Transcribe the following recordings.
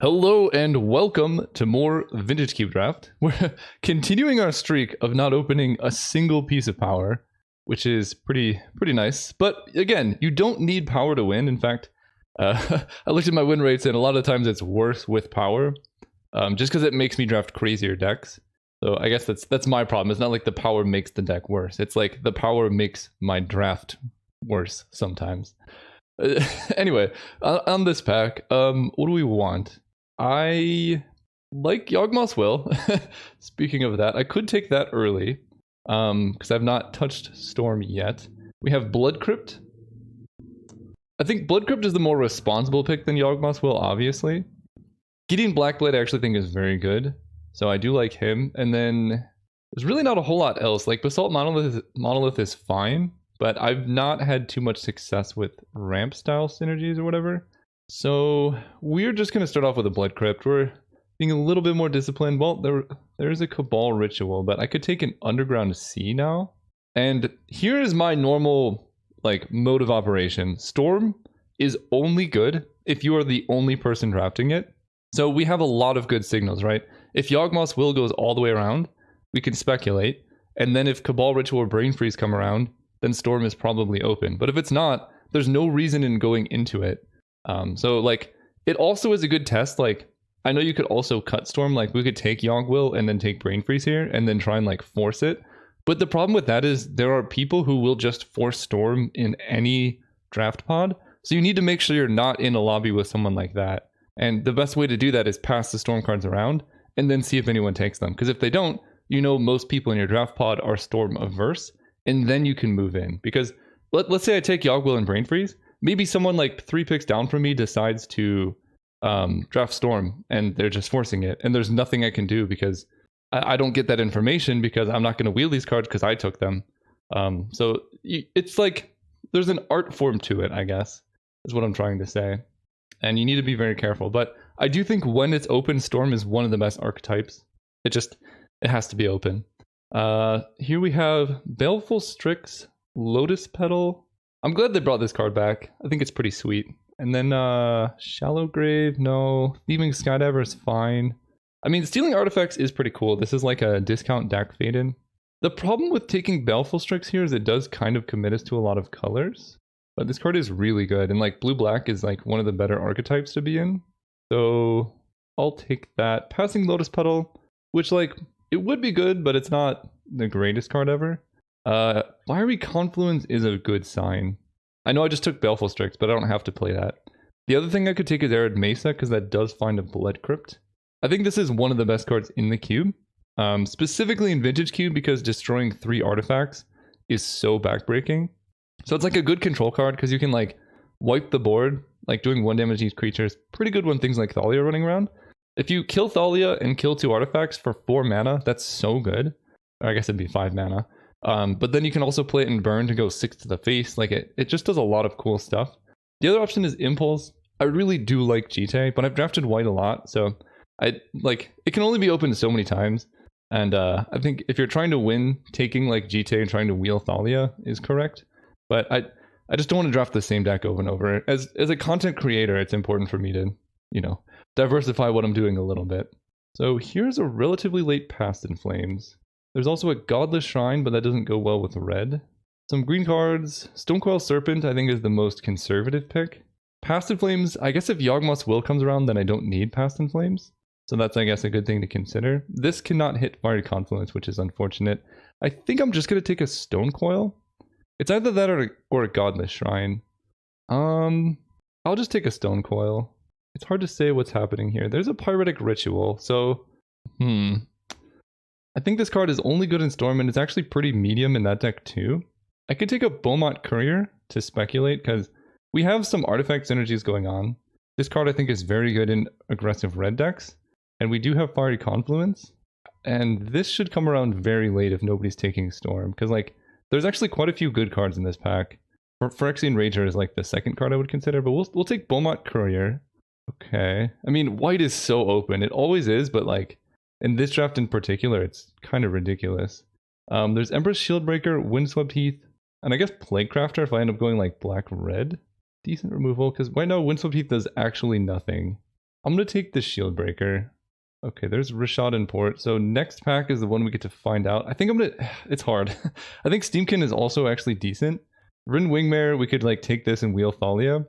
Hello and welcome to more Vintage Cube Draft. We're continuing our streak of not opening a single piece of power, which is pretty nice. But again, you don't need power to win. In fact, I looked at my win rates and a lot of times it's worse with power, just because it makes me draft crazier decks. So I guess that's my problem. It's not like the power makes the deck worse. It's like the power makes my draft worse sometimes. Anyway, on this pack, what do we want? I like Yawgmoth's Will. Speaking of that, I could take that early because I've not touched Storm yet. We have Blood Crypt. I think Blood Crypt is the more responsible pick than Yawgmoth's Will, obviously. Gideon Blackblade I actually think is very good, so I do like him. And then there's really not a whole lot else. Like Basalt Monolith is fine, but I've not had too much success with ramp style synergies or whatever. So we're just going to start off with a Blood Crypt. We're being a little bit more disciplined. Well, there's a Cabal Ritual, but I could take an Underground Sea now. And here is my normal mode of operation. Storm is only good if you are the only person drafting it. So we have a lot of good signals, right? If Yawgmoth's Will goes all the way around, we can speculate. And then if Cabal Ritual or Brain Freeze come around, then Storm is probably open. But if it's not, there's no reason in going into it. So it also is a good test. I know you could also cut Storm. We could take Yawg Will and then take Brain Freeze here and then try and force it. But the problem with that is there are people who will just force Storm in any draft pod. So you need to make sure you're not in a lobby with someone like that. And the best way to do that is pass the Storm cards around and then see if anyone takes them. Because if they don't, most people in your draft pod are Storm averse, and then you can move in. Because let's say I take Yawg Will and Brain Freeze. Maybe someone 3 picks down from me decides to draft Storm and they're just forcing it. And there's nothing I can do because I don't get that information because I'm not going to wheel these cards because I took them. So it's there's an art form to it, I guess, is what I'm trying to say. And you need to be very careful. But I do think when it's open, Storm is one of the best archetypes. It has to be open. Here we have Baleful Strix, Lotus Petal. I'm glad they brought this card back. I think it's pretty sweet. And then Shallow Grave, no. Thieving Skydiver is fine. I mean, stealing artifacts is pretty cool. This is like a discount Dak Faden. The problem with taking Baleful Strix here is it does kind of commit us to a lot of colors. But this card is really good. And blue-black is one of the better archetypes to be in. So I'll take that. Passing Lotus Petal, which it would be good, but it's not the greatest card ever. Fiery Confluence is a good sign. I know I just took Baleful Strix, but I don't have to play that. The other thing I could take is Arid Mesa, because that does find a Blood Crypt. I think this is one of the best cards in the cube. Specifically in Vintage Cube, because destroying 3 artifacts is so backbreaking. So it's a good control card, because you can wipe the board. Doing 1 damage to each creature is pretty good when things like Thalia are running around. If you kill Thalia and kill 2 artifacts for 4 mana, that's so good. Or I guess it'd be 5 mana. But then you can also play it in Burn to go 6 to the face. It just does a lot of cool stuff. The other option is Impulse. I really do like Jite, but I've drafted white a lot, so it can only be opened so many times. And I think if you're trying to win, taking Jite and trying to wheel Thalia is correct. But I just don't want to draft the same deck over and over. As a content creator, it's important for me to, diversify what I'm doing a little bit. So here's a relatively late Past in Flames. There's also a Godless Shrine, but that doesn't go well with red. Some green cards. Stonecoil Serpent, I think, is the most conservative pick. Past in Flames, I guess if Yawgmoth's Will comes around, then I don't need Past in Flames. So that's, I guess, a good thing to consider. This cannot hit Fiery Confluence, which is unfortunate. I think I'm just going to take a Stonecoil. It's either that or a Godless Shrine. I'll just take a Stonecoil. It's hard to say what's happening here. There's a Pyretic Ritual, so... I think this card is only good in Storm, and it's actually pretty medium in that deck too. I could take a Beaumont Courier to speculate, because we have some artifact synergies going on. This card I think is very good in aggressive red decks, and we do have Fiery Confluence. And this should come around very late if nobody's taking Storm, because there's actually quite a few good cards in this pack. Phyrexian Rager is the second card I would consider, but we'll take Beaumont Courier. Okay. I mean, white is so open. It always is, but in this draft in particular, it's kind of ridiculous. There's Empress Shieldbreaker, Windswept Heath, and I guess Plaguecrafter if I end up going black-red. Decent removal, because right now Windswept Heath does actually nothing. I'm going to take the Shield Breaker. Okay, there's Rashad and Port. So next pack is the one we get to find out. I think I'm going to... It's hard. I think Steamkin is also actually decent. Rin Wingmare, we could like take this and wheel Thalia.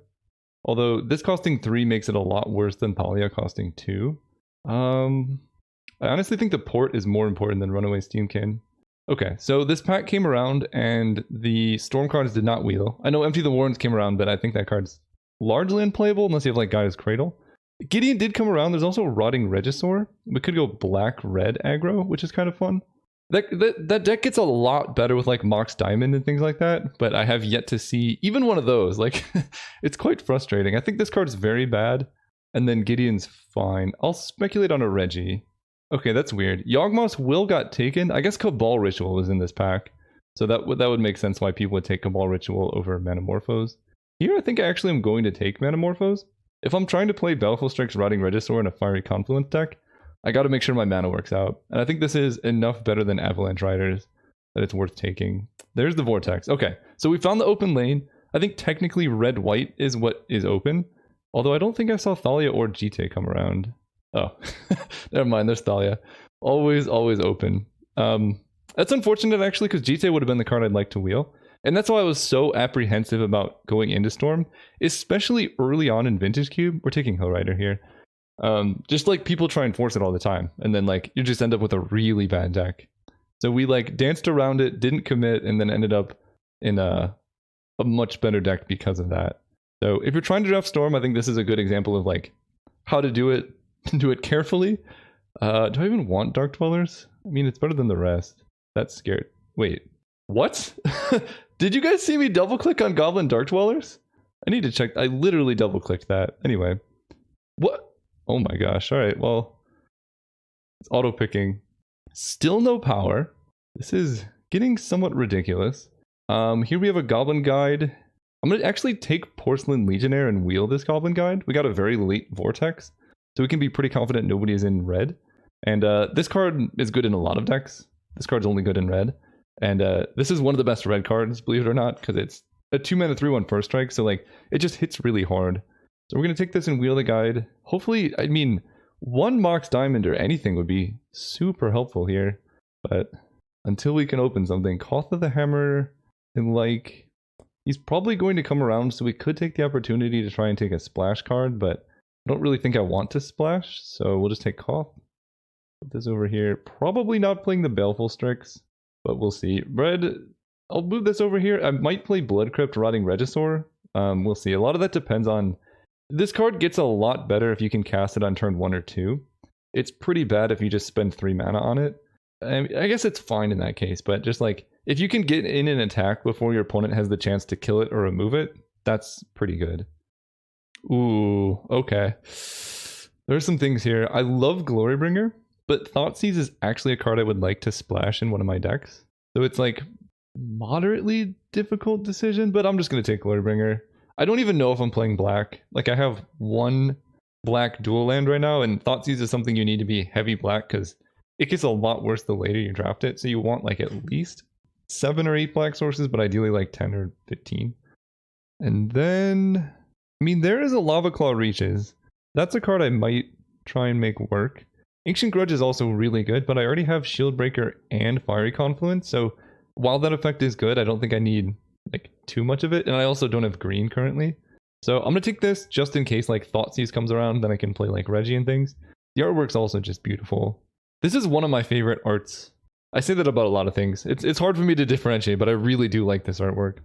Although this costing 3 makes it a lot worse than Thalia costing 2. I honestly think the Port is more important than Runaway Steamkin. Okay, so this pack came around and the Storm cards did not wheel. I know Empty the Warrens came around, but I think that card's largely unplayable unless you have like Gaia's Cradle. Gideon did come around. There's also Rotting Regisaur. We could go black-red aggro, which is kind of fun. That deck gets a lot better with like Mox Diamond and things like that, but I have yet to see even one of those. Like, it's quite frustrating. I think this card's very bad, and then Gideon's fine. I'll speculate on a Reggie. Okay, that's weird. Yawgmoth's will got taken. I guess Cabal Ritual was in this pack, so that would make sense why people would take Cabal Ritual over Manamorphose. Here, I think I actually am going to take Manamorphose. If I'm trying to play Baleful Strike's Rotting Regisaur in a Fiery Confluence deck, I gotta make sure my mana works out. And I think this is enough better than Avalanche Riders that it's worth taking. There's the Vortex. Okay, so we found the open lane. I think technically red-white is what is open. Although I don't think I saw Thalia or Jite come around. Oh, never mind, there's Thalia. Always open. That's unfortunate actually, because Jite would have been the card I'd like to wheel. And that's why I was so apprehensive about going into Storm, especially early on in Vintage Cube. We're taking Hellrider here. Just like people try and force it all the time, and then like you just end up with a really bad deck. So we like danced around it, didn't commit, and then ended up in a much better deck because of that. So if you're trying to draft Storm, I think this is a good example of like how to do it. Do it carefully. Do I even want Dark Dwellers? I mean, it's better than the rest. That's scared. Wait, what? Did you guys see me double click on Goblin Dark Dwellers? I need to check. I literally double clicked that. Anyway, what? Oh my gosh. All right. Well, it's auto picking. Still no power. This is getting somewhat ridiculous. Here we have a Goblin Guide. I'm going to actually take Porcelain Legionnaire and wheel this Goblin Guide. We got a very late Vortex, so we can be pretty confident nobody is in red. And this card is good in a lot of decks. This card's only good in red. And this is one of the best red cards, believe it or not, because it's a 2-mana 3/1 first strike, so like it just hits really hard. So we're going to take this and wheel the guide. Hopefully, I mean, one Mox Diamond or anything would be super helpful here. But until we can open something, Koth of the Hammer, and like, he's probably going to come around, so we could take the opportunity to try and take a splash card, but I don't really think I want to splash, so we'll just take Koth. Put this over here. Probably not playing the Baleful Strix, but we'll see. Red, I'll move this over here. I might play Blood Crypt Rotting Regisaur. We'll see. A lot of that depends on... This card gets a lot better if you can cast it on turn 1 or 2. It's pretty bad if you just spend 3 mana on it. I guess it's fine in that case, but just like, if you can get in an attack before your opponent has the chance to kill it or remove it, that's pretty good. Ooh, okay. There's some things here. I love Glorybringer, but Thoughtseize is actually a card I would like to splash in one of my decks. So it's like moderately difficult decision, but I'm just going to take Glorybringer. I don't even know if I'm playing black. Like, I have one black dual land right now, and Thoughtseize is something you need to be heavy black because it gets a lot worse the later you draft it. So you want like at least 7 or 8 black sources, but ideally like 10 or 15. And then, I mean, there is a Lava Claw Reaches. That's a card I might try and make work. Ancient Grudge is also really good, but I already have Shield Breaker and Fiery Confluence, so while that effect is good, I don't think I need like too much of it, and I also don't have green currently. So I'm gonna take this just in case like Thoughtseize comes around, then I can play like Reggie and things. The artwork's also just beautiful. This is one of my favorite arts. I say that about a lot of things. It's hard for me to differentiate, but I really do like this artwork.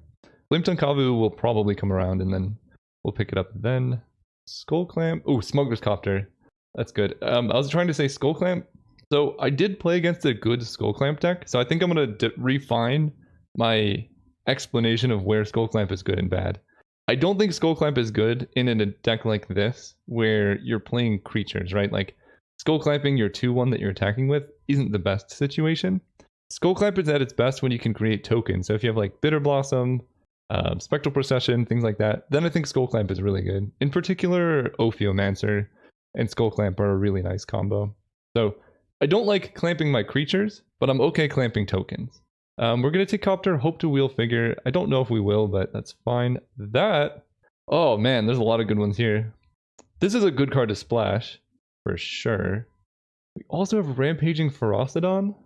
Flametongue Kavu will probably come around, and then we'll pick it up then. Skull Clamp. Oh, Smuggler's Copter. That's good. I was trying to say Skull Clamp. So I did play against a good Skull Clamp deck, so I think I'm going to refine my explanation of where Skull Clamp is good and bad. I don't think Skull Clamp is good in a deck like this, where you're playing creatures, right? Like, Skull Clamping your 2/1 that you're attacking with isn't the best situation. Skull Clamp is at its best when you can create tokens. So if you have like Bitter Blossom, Spectral Procession, things like that, then I think Skull Clamp is really good. In particular, Ophiomancer and Skull Clamp are a really nice combo. So I don't like clamping my creatures, but I'm okay clamping tokens. We're going to take Copter, hope to wheel Figure. I don't know if we will, but that's fine. That, oh man, there's a lot of good ones here. This is a good card to splash, for sure. We also have Rampaging Ferocidon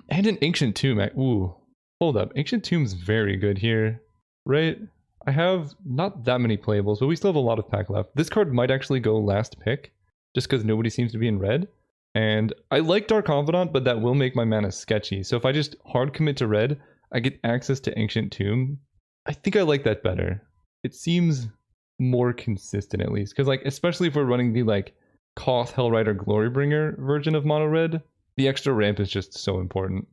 and an Ancient Tomb. Ooh, hold up. Ancient Tomb's very good here, right? I have not that many playables, but we still have a lot of pack left. This card might actually go last pick, just because nobody seems to be in red. And I like Dark Confidant, but that will make my mana sketchy. So if I just hard commit to red, I get access to Ancient Tomb. I think I like that better. It seems more consistent at least, because like especially if we're running the like Koth Hellrider Glorybringer version of mono red, the extra ramp is just so important.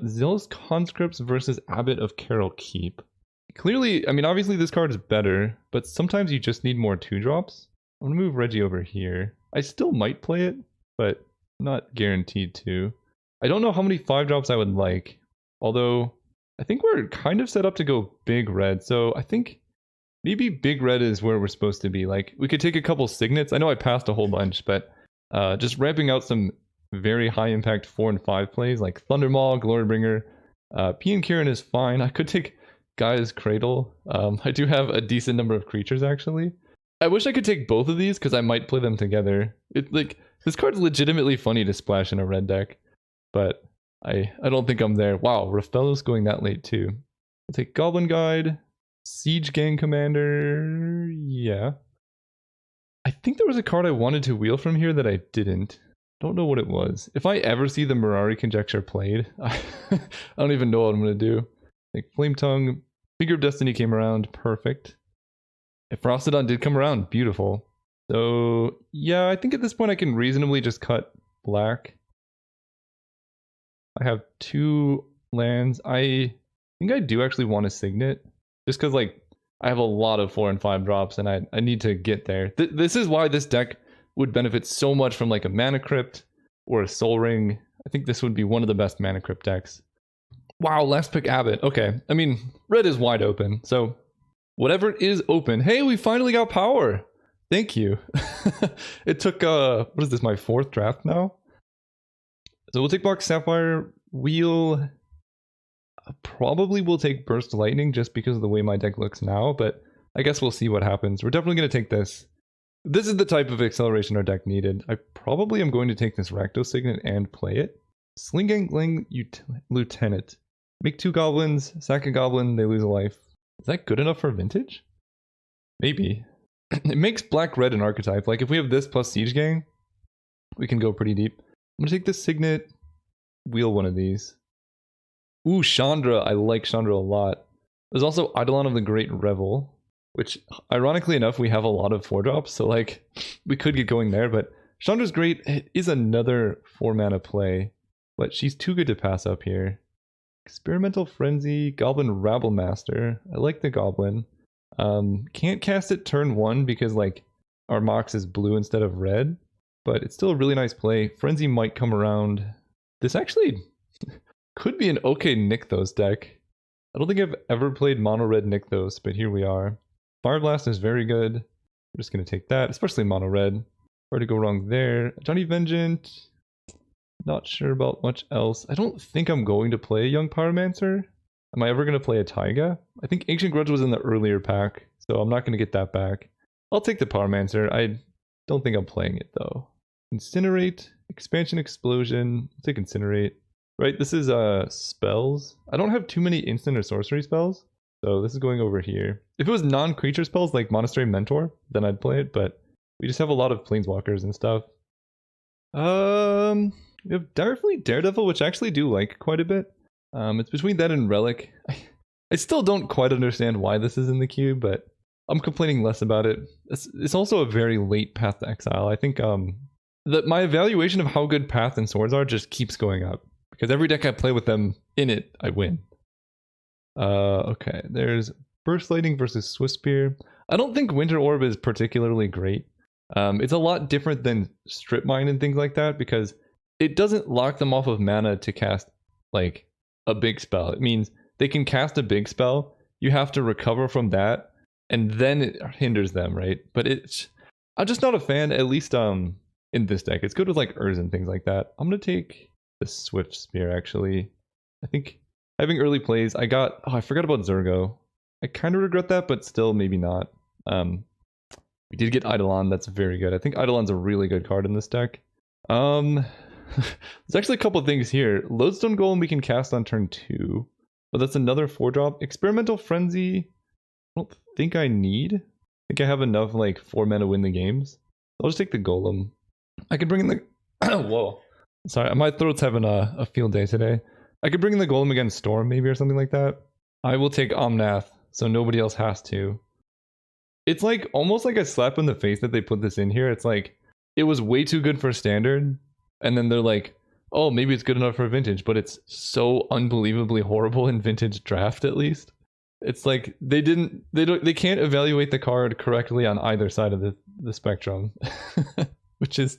Zealous Conscripts versus Abbot of Carol Keep. Clearly, I mean obviously this card is better, but sometimes you just need more 2-drops. I'm gonna move Reggie over here. I still might play it, but I'm not guaranteed to. I don't know how many 5-drops I would like, although I think we're kind of set up to go big red, so I think maybe big red is where we're supposed to be. Like, we could take a couple signets. I know I passed a whole bunch, but just ramping out some very high impact 4 and 5 plays like Thundermaw, Glorybringer. P and Kieran is fine. I could take Gaia's Cradle. I do have a decent number of creatures actually. I wish I could take both of these because I might play them together. This card's legitimately funny to splash in a red deck, but I don't think I'm there. Wow, Rafello's going that late too. I'll take Goblin Guide, Siege Gang Commander, yeah. I think there was a card I wanted to wheel from here that I didn't. Don't know what it was. If I ever see the Mirari Conjecture played, I don't even know what I'm going to do. Like Flame Tongue, Finger of Destiny came around, perfect. If Ferocidon did come around, beautiful. So yeah, I think at this point I can reasonably just cut black. I have 2 lands. I think I do actually want a Signet, just because like I have a lot of 4 and 5 drops and I need to get there. This is why this deck would benefit so much from like a Mana Crypt or a Soul Ring. I think this would be one of the best Mana Crypt decks. Wow, last pick Abbot. Okay, I mean, red is wide open, so whatever is open. Hey, we finally got power. Thank you. It took, what is this, my 4th draft now? So we'll take Box Sapphire, Wheel. Probably will take Burst Lightning just because of the way my deck looks now, but I guess we'll see what happens. We're definitely going to take this. This is the type of acceleration our deck needed. I probably am going to take this Rakdos Signet and play it. Sling Lieutenant. Make 2 goblins, sack a goblin, they lose a life. Is that good enough for Vintage? Maybe. It makes black-red an archetype. Like if we have this plus Siege Gang, we can go pretty deep. I'm going to take this Signet, wheel one of these. Ooh, Chandra. I like Chandra a lot. There's also Eidolon of the Great Revel, which, ironically enough, we have a lot of 4-drops, so like, we could get going there, but Chandra's great. It is another 4-mana play, but she's too good to pass up here. Experimental Frenzy, Goblin Rabblemaster. I like the Goblin. Can't cast it turn 1 because like, our Mox is blue instead of red, but it's still a really nice play. Frenzy might come around. This actually could be an okay Nykthos deck. I don't think I've ever played mono red Nykthos, but here we are. Fire Blast is very good. We're just going to take that, especially mono red. Where to go wrong there? Johnny Vengeant. Not sure about much else. I don't think I'm going to play Young Pyromancer. Am I ever going to play a Taiga? I think Ancient Grudge was in the earlier pack, so I'm not going to get that back. I'll take the Pyromancer. I don't think I'm playing it though. Incinerate, Expansion Explosion. I'll take Incinerate. Right, this is spells. I don't have too many instant or sorcery spells, so this is going over here. If it was non-creature spells like Monastery Mentor, then I'd play it, but we just have a lot of Planeswalkers and stuff. We have Direfleet Daredevil, which I actually do like quite a bit. It's between that and Relic. I still don't quite understand why this is in the queue, but I'm complaining less about it. It's also a very late Path to Exile. I think my evaluation of how good Path and Swords are just keeps going up. Because every deck I play with them in it, I win. Okay, there's Burst Lightning versus Swift Spear. I don't think Winter Orb is particularly great. It's a lot different than Strip Mine and things like that because it doesn't lock them off of mana to cast like a big spell. It means they can cast a big spell, you have to recover from that, and then it hinders them, right? But I'm just not a fan, at least in this deck. It's good with like Urza and things like that. I'm gonna take the Swift Spear actually. I think having early plays, I forgot about Zergo. I kind of regret that, but still maybe not. We did get Eidolon, that's very good. I think Eidolon's a really good card in this deck. There's actually a couple things here. Lodestone Golem we can cast on turn 2, but that's another 4-drop. Experimental Frenzy, I don't think I need. I think I have enough like 4 mana to win the games. I'll just take the Golem. I could bring in the... Whoa. Sorry, my throat's having a field day today. I could bring in the Golem against Storm maybe or something like that. I will take Omnath, so nobody else has to. It's like almost like a slap in the face that they put this in here. It's like, it was way too good for standard, and then they're like, oh, maybe it's good enough for vintage, but it's so unbelievably horrible in vintage draft at least. It's like they can't evaluate the card correctly on either side of the spectrum, which is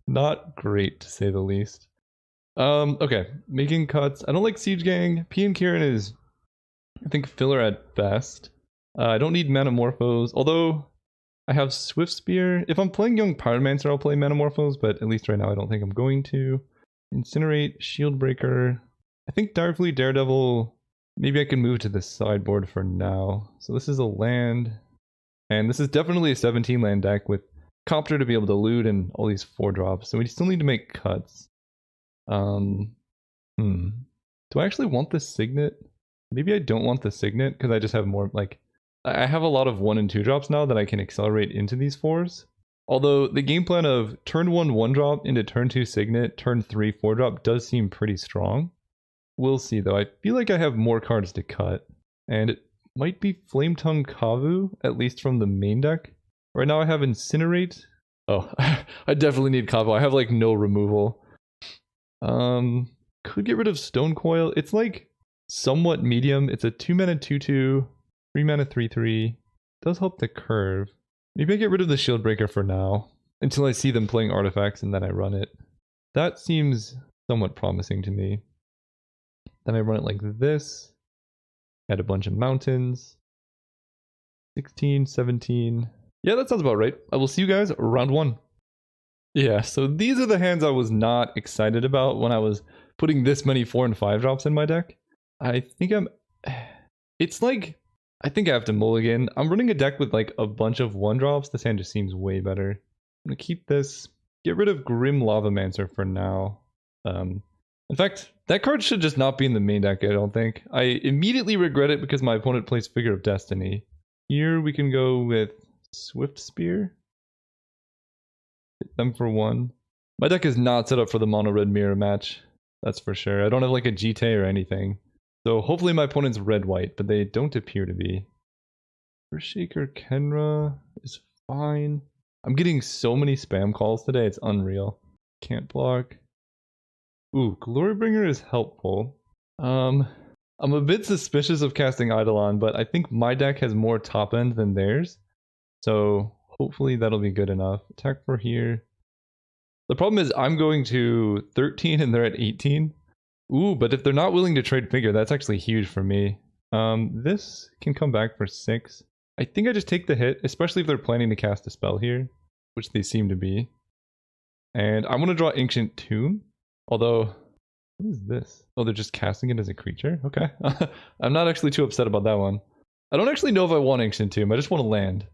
not great to say the least. Okay, making cuts. I don't like Siege Gang. P and Kieran is, I think, filler at best. I don't need Manamorphose, although I have Swift Spear. If I'm playing Young Pyromancer, I'll play Manamorphose, but at least right now I don't think I'm going to. Incinerate, Shield Breaker. I think Direfleet Daredevil, maybe I can move to the sideboard for now. So this is a land, and this is definitely a 17 land deck with Copter to be able to loot and all these 4-drops, so we still need to make cuts. Do I actually want the Signet? Maybe I don't want the Signet, because I just have more, like, I have a lot of 1 and 2 drops now that I can accelerate into these 4s. Although the game plan of turn 1 1-drop into turn 2 Signet, turn 3 4-drop does seem pretty strong. We'll see though. I feel like I have more cards to cut. And it might be Flametongue Kavu, at least from the main deck. Right now I have Incinerate. Oh, I definitely need Kavu. I have like no removal. Could get rid of Stone Coil. It's like somewhat medium. It's a 2-mana 2/2. 3-mana 3/3. Does help the curve. Maybe I get rid of the Shield Breaker for now, until I see them playing artifacts and then I run it. That seems somewhat promising to me. Then I run it like this. Add a bunch of mountains. 16, 17. Yeah, that sounds about right. I will see you guys round 1. Yeah, so these are the hands I was not excited about when I was putting this many 4 and 5 drops in my deck. I think it's like, I think I have to mulligan. I'm running a deck with like a bunch of 1-drops. This hand just seems way better. I'm gonna keep this. Get rid of Grim Lavamancer for now. In fact, that card should just not be in the main deck, I don't think. I immediately regret it because my opponent plays Figure of Destiny. Here we can go with Swift Spear. Hit them for 1. My deck is not set up for the mono red mirror match. That's for sure. I don't have like a GT or anything. So hopefully my opponent's red-white, but they don't appear to be. Shaker Kenra is fine. I'm getting so many spam calls today, it's unreal. Can't block. Ooh, Glorybringer is helpful. I'm a bit suspicious of casting Eidolon, but I think my deck has more top end than theirs. So hopefully that'll be good enough. Attack for here. The problem is I'm going to 13 and they're at 18. Ooh, but if they're not willing to trade Figure, that's actually huge for me. This can come back for 6. I think I just take the hit, especially if they're planning to cast a spell here, which they seem to be. And I want to draw Ancient Tomb, although, what is this? Oh, they're just casting it as a creature? Okay. I'm not actually too upset about that one. I don't actually know if I want Ancient Tomb, I just want to land.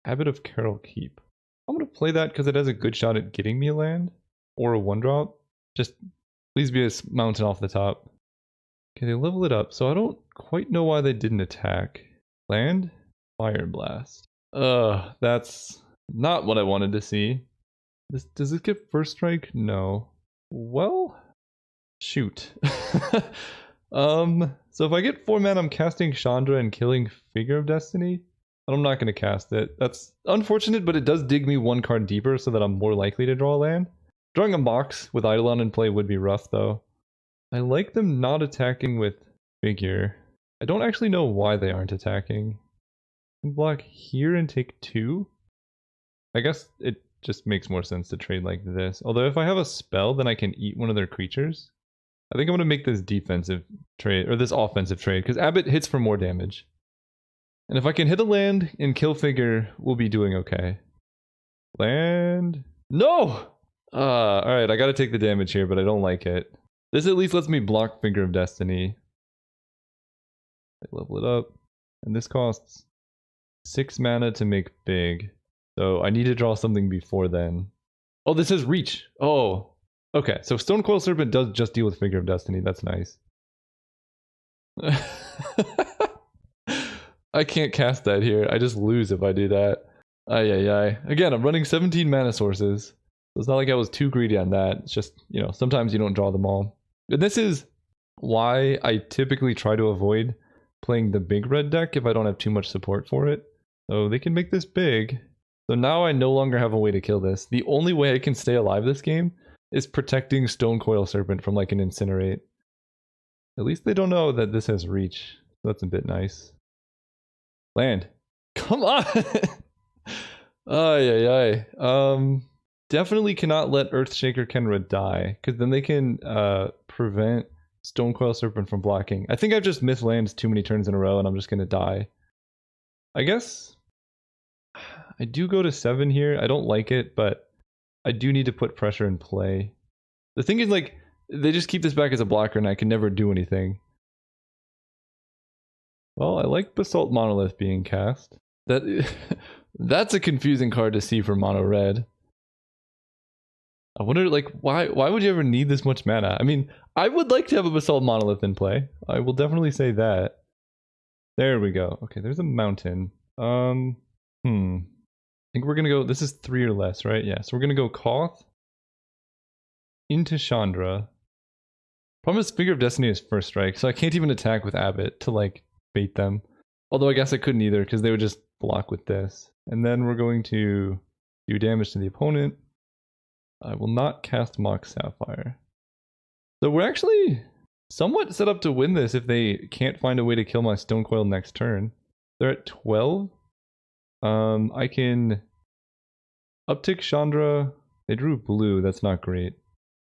Habit of Carol Keep. I'm going to play that because it has a good shot at getting me a land, or a 1-drop. Just please be a mountain off the top. Okay, they level it up, so I don't quite know why they didn't attack. Land? Fire Blast. That's not what I wanted to see. Does it get first strike? No. Well, shoot. So if I get 4 mana, I'm casting Chandra and killing Figure of Destiny. But I'm not going to cast it. That's unfortunate, but it does dig me 1 card deeper so that I'm more likely to draw a land. Drawing a Mox with Eidolon in play would be rough, though. I like them not attacking with Figure. I don't actually know why they aren't attacking. I can block here and take 2. I guess it just makes more sense to trade like this. Although if I have a spell, then I can eat one of their creatures. I think I'm going to make this defensive trade, or this offensive trade, because Abbott hits for more damage. And if I can hit a land and kill Figure, we'll be doing okay. Land? No! Alright, I gotta take the damage here, but I don't like it. This at least lets me block Figure of Destiny. I level it up. And this costs 6 mana to make big. So I need to draw something before then. Oh, this is reach. Oh, okay. So Stonecoil Serpent does just deal with Figure of Destiny. That's nice. I can't cast that here. I just lose if I do that. Ay, ay, ay. Again, I'm running 17 mana sources. So it's not like I was too greedy on that. It's just, you know, sometimes you don't draw them all. And this is why I typically try to avoid playing the big red deck if I don't have too much support for it. So they can make this big. So now I no longer have a way to kill this. The only way I can stay alive this game is protecting Stonecoil Serpent from like an Incinerate. At least they don't know that this has reach. That's a bit nice. Land. Come on! Ay, ay, ay. Definitely cannot let Earthshaker Kenra die, because then they can prevent Stonecoil Serpent from blocking. I think I've just missed lands too many turns in a row and I'm just going to die. I guess I do go to 7 here. I don't like it, but I do need to put pressure in play. The thing is, like, they just keep this back as a blocker and I can never do anything. Well, I like Basalt Monolith being cast. That's a confusing card to see for mono red. I wonder, like, why would you ever need this much mana? I mean, I would like to have a Basalt Monolith in play. I will definitely say that. There we go. Okay, there's a mountain. I think we're gonna go, this is 3 or less, right? Yeah, so we're gonna go Koth into Chandra. Problem is Figure of Destiny is first strike, so I can't even attack with Abbott to, like, bait them. Although I guess I couldn't either, because they would just block with this. And then we're going to do damage to the opponent. I will not cast Mock Sapphire. So we're actually somewhat set up to win this if they can't find a way to kill my Stonecoil next turn. They're at 12. I can uptick Chandra. They drew blue, that's not great.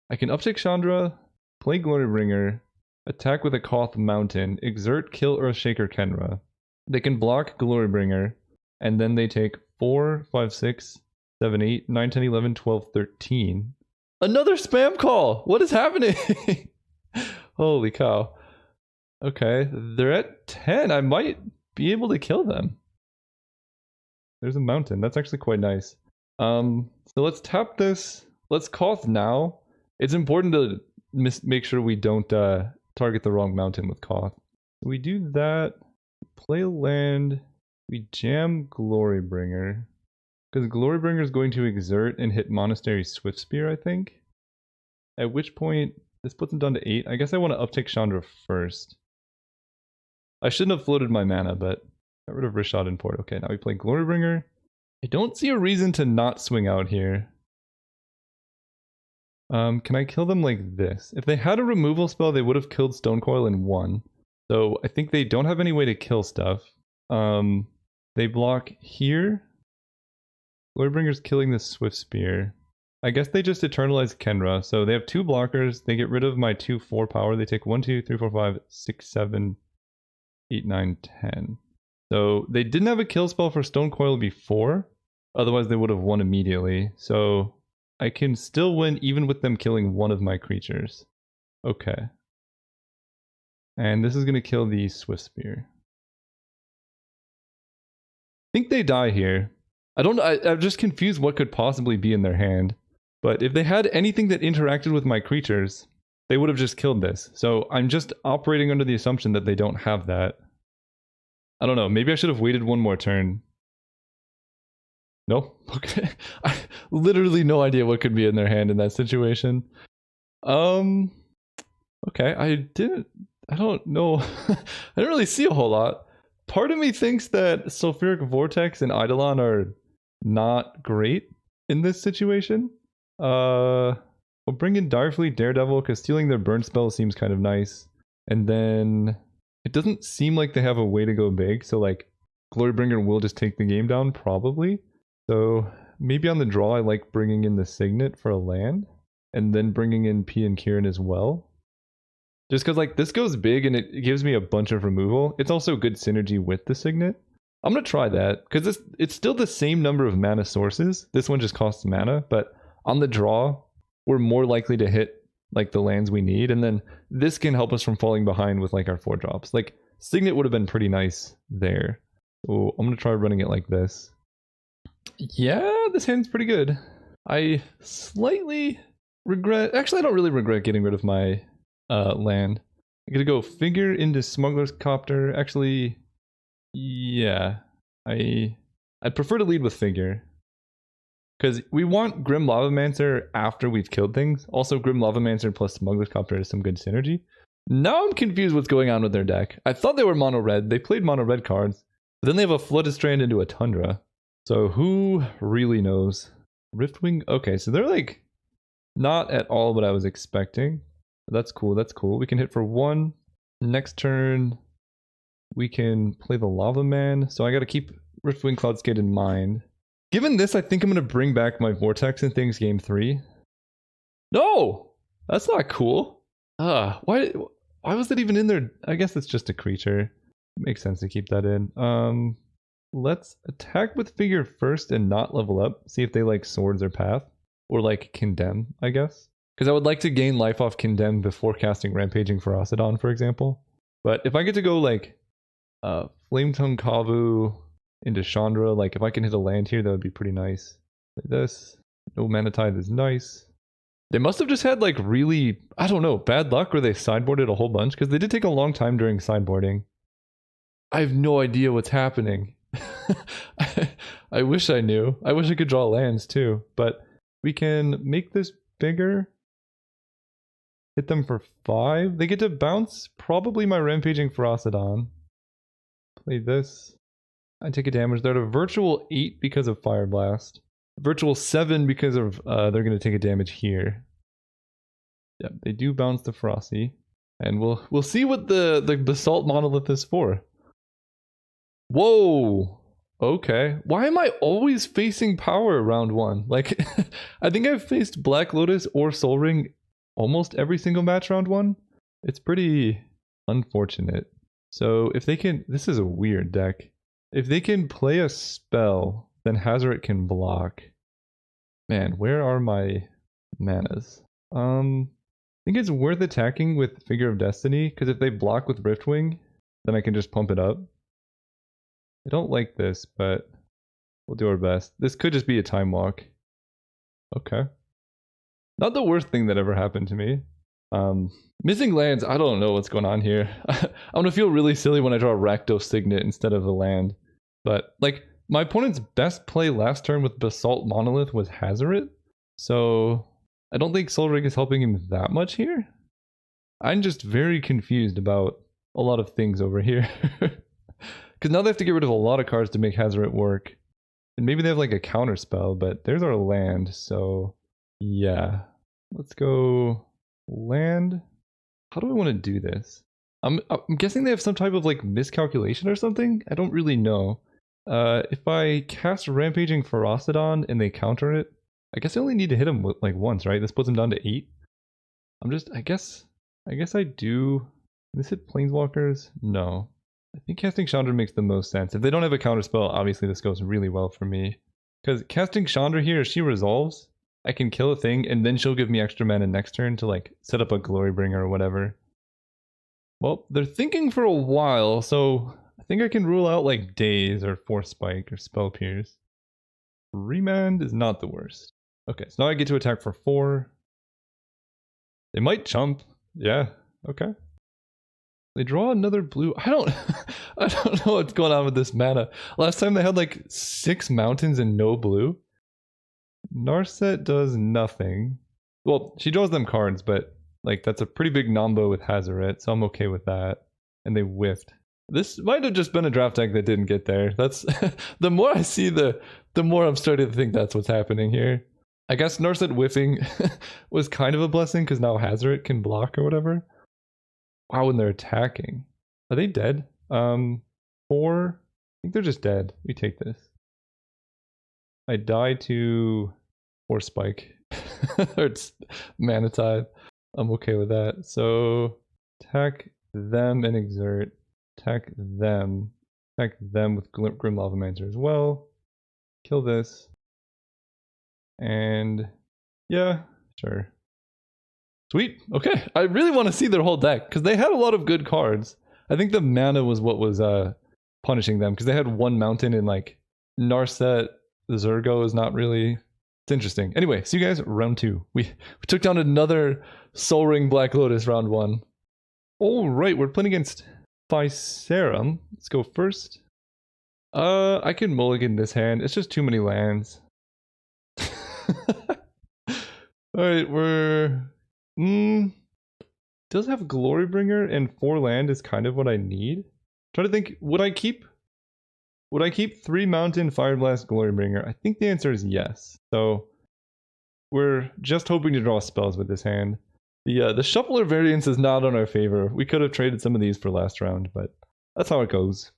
I can uptick Chandra, play Glorybringer, attack with a Koth Mountain, exert, kill Earthshaker Kenra. They can block Glorybringer, and then they take 4, 5, 6, 7, 8, 9, 10, 11, 12, 13. Another spam call! What is happening? Holy cow. Okay, they're at 10. I might be able to kill them. There's a mountain. That's actually quite nice. So let's tap this. Let's Koth now. It's important to make sure we don't target the wrong mountain with Koth. We do that. Play land. We jam Glorybringer. Because Glorybringer is going to exert and hit Monastery Swiftspear, I think. At which point, this puts him down to 8. I guess I want to uptick Chandra first. I shouldn't have floated my mana, but got rid of Rishad and Port. Okay, now we play Glorybringer. I don't see a reason to not swing out here. Can I kill them like this? If they had a removal spell, they would have killed Stonecoil in 1. So I think they don't have any way to kill stuff. They block here. Glorybringer's killing the Swiftspear. I guess they just eternalize Kenra. So they have 2 blockers. They get rid of my 2/4 power. They take 1, 2, 3, 4, 5, 6, 7, 8, 9, 10. So they didn't have a kill spell for Stonecoil before. Otherwise they would have won immediately. So I can still win even with them killing one of my creatures. Okay. And this is going to kill the Swiftspear. I think they die here. I'm just confused what could possibly be in their hand. But if they had anything that interacted with my creatures, they would have just killed this. So I'm just operating under the assumption that they don't have that. I don't know, maybe I should have waited one more turn. No? Okay. I literally no idea what could be in their hand in that situation. Okay, I don't know. I didn't really see a whole lot. Part of me thinks that Sulfuric Vortex and Eidolon are not great in this situation. We'll bring in Direfleet Daredevil because stealing their burn spell seems kind of nice. And then it doesn't seem like they have a way to go big, so like Glorybringer will just take the game down probably. So maybe on the draw I like bringing in the Signet for a land and then bringing in P and Kieran as well. Just because like this goes big and it gives me a bunch of removal. It's also good synergy with the Signet. I'm going to try that because it's still the same number of mana sources. This one just costs mana, but on the draw, we're more likely to hit like the lands we need. And then this can help us from falling behind with like our 4-drops. Like Signet would have been pretty nice there. So I'm going to try running it like this. Yeah, this hand's pretty good. I slightly regret... Actually, I don't really regret getting rid of my land. I'm gonna go Figure into Smuggler's Copter. Actually, yeah. I'd prefer to lead with Figure. Because we want Grim Lavamancer after we've killed things. Also, Grim Lavamancer plus Smuggler's Copter is some good synergy. Now I'm confused what's going on with their deck. I thought they were mono red. They played mono red cards. But then they have a Flooded Strand into a Tundra. So who really knows? Riftwing? Okay, so they're like not at all what I was expecting. That's cool, that's cool. We can hit for 1. Next turn, we can play the Lava Man. So I gotta keep Riftwing Cloudskate in mind. Given this, I think I'm gonna bring back my Vortex and things game 3. No! That's not cool. Why was that even in there? I guess it's just a creature. Makes sense to keep that in. Let's attack with Figure first and not level up. See if they like Swords or Path. Or like Condemn, I guess. Because I would like to gain life off Condemn before casting Rampaging Ferocidon, for example. But if I get to go like Flametongue Kavu into Chandra, like if I can hit a land here, that would be pretty nice. Like this. No Mana Tithe is nice. They must have just had like really, I don't know, bad luck where they sideboarded a whole bunch. Because they did take a long time during sideboarding. I have no idea what's happening. I wish I knew. I wish I could draw lands too. But we can make this bigger. Hit them for 5. They get to bounce probably my Rampaging Ferocidon. Play this. I take a damage. They're at a virtual 8 because of Fire Blast. Virtual 7 because of they're going to take a damage here. Yep, they do bounce the Frosty. And we'll see what the Basalt Monolith is for. Whoa! Okay. Why am I always facing power round 1? Like, I think I've faced Black Lotus or Sol Ring almost every single match round 1. It's pretty unfortunate. So if they can... This is a weird deck. If they can play a spell, then Hazoret can block. Man, where are my manas? I think it's worth attacking with Figure of Destiny, because if they block with Riftwing, then I can just pump it up. I don't like this, but we'll do our best. This could just be a time walk. Okay. Not the worst thing that ever happened to me. Missing lands, I don't know what's going on here. I'm gonna feel really silly when I draw a Rakdos Signet instead of a land. But, like, my opponent's best play last turn with Basalt Monolith was Hazoret. So, I don't think Sol Ring is helping him that much here. I'm just very confused about a lot of things over here. Because now they have to get rid of a lot of cards to make Hazoret work. And maybe they have like a counter spell, but there's our land, so yeah. Let's go land. How do I want to do this? I'm guessing they have some type of like miscalculation or something? I don't really know. If I cast Rampaging Ferocidon and they counter it, I guess I only need to hit them like once, right? This puts them down to 8. I guess I do. This hit Planeswalkers? No. I think casting Chandra makes the most sense. If they don't have a counterspell, obviously this goes really well for me. Because casting Chandra here, if she resolves, I can kill a thing, and then she'll give me extra mana next turn to like set up a Glorybringer or whatever. Well, they're thinking for a while, so I think I can rule out like Daze or Force Spike or Spell Pierce. Remand is not the worst. Okay, so now I get to attack for 4. They might chump. Yeah, okay. They draw another blue. I don't know what's going on with this mana. Last time they had like 6 mountains and no blue. Narset does nothing. Well, she draws them cards, but like that's a pretty big nombo with Hazoret, so I'm okay with that. And they whiffed. This might have just been a draft deck that didn't get there. That's the more I see the more I'm starting to think that's what's happening here. I guess Narset whiffing was kind of a blessing because now Hazoret can block or whatever. Wow, when they're attacking. Are they dead? 4? I think they're just dead. We take this. I die to Force Spike. Or it's Mana Tithe. I'm okay with that. So attack them and exert. Attack them. Attack them with Grim Lavamancer as well. Kill this. And yeah, sure. Sweet. Okay. I really want to see their whole deck because they had a lot of good cards. I think the mana was what was punishing them because they had 1 mountain and like Narset the Zergo is not really. It's interesting. Anyway, see you guys round 2. We took down another Soul Ring Black Lotus round 1. All right, we're playing against Ficerum. Let's go first. I can mulligan this hand. It's just too many lands. Alright, we're... does have Glorybringer, and 4 land is kind of what I need. Trying to think, would I keep 3 Mountain, Fire Blast, Glorybringer? I think the answer is yes. So we're just hoping to draw spells with this hand. The Shuffler variance is not on our favor. We could have traded some of these for last round, but that's how it goes.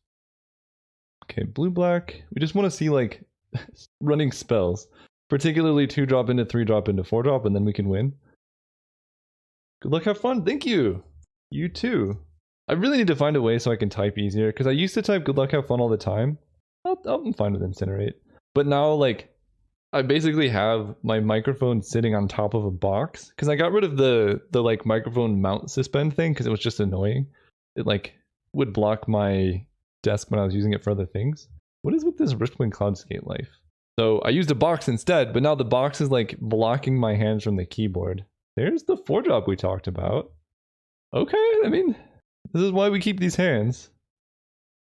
Okay, blue-black. We just want to see, like, running spells. Particularly 2-drop into 3-drop into 4-drop, and then we can win. Good luck, have fun. Thank you. You too. I really need to find a way so I can type easier, because I used to type good luck, have fun all the time. I'm fine with Incinerate. But now, like, I basically have my microphone sitting on top of a box, because I got rid of the like microphone mount suspend thing, because it was just annoying. It like would block my desk when I was using it for other things. What is with this Riftwind Cloudskate life? So I used a box instead, but now the box is like blocking my hands from the keyboard. There's the 4-drop we talked about. Okay, I mean, this is why we keep these hands.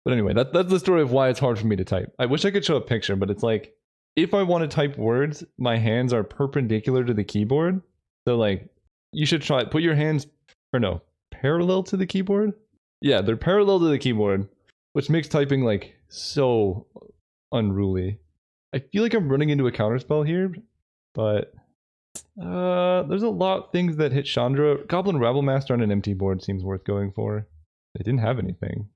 But anyway, that's the story of why it's hard for me to type. I wish I could show a picture, but it's like, if I want to type words, my hands are perpendicular to the keyboard. So like, you should try, put your hands, or no, parallel to the keyboard? Yeah, they're parallel to the keyboard, which makes typing like so unruly. I feel like I'm running into a counterspell here, but there's a lot of things that hit Chandra. Goblin Rabblemaster on an empty board seems worth going for. They didn't have anything.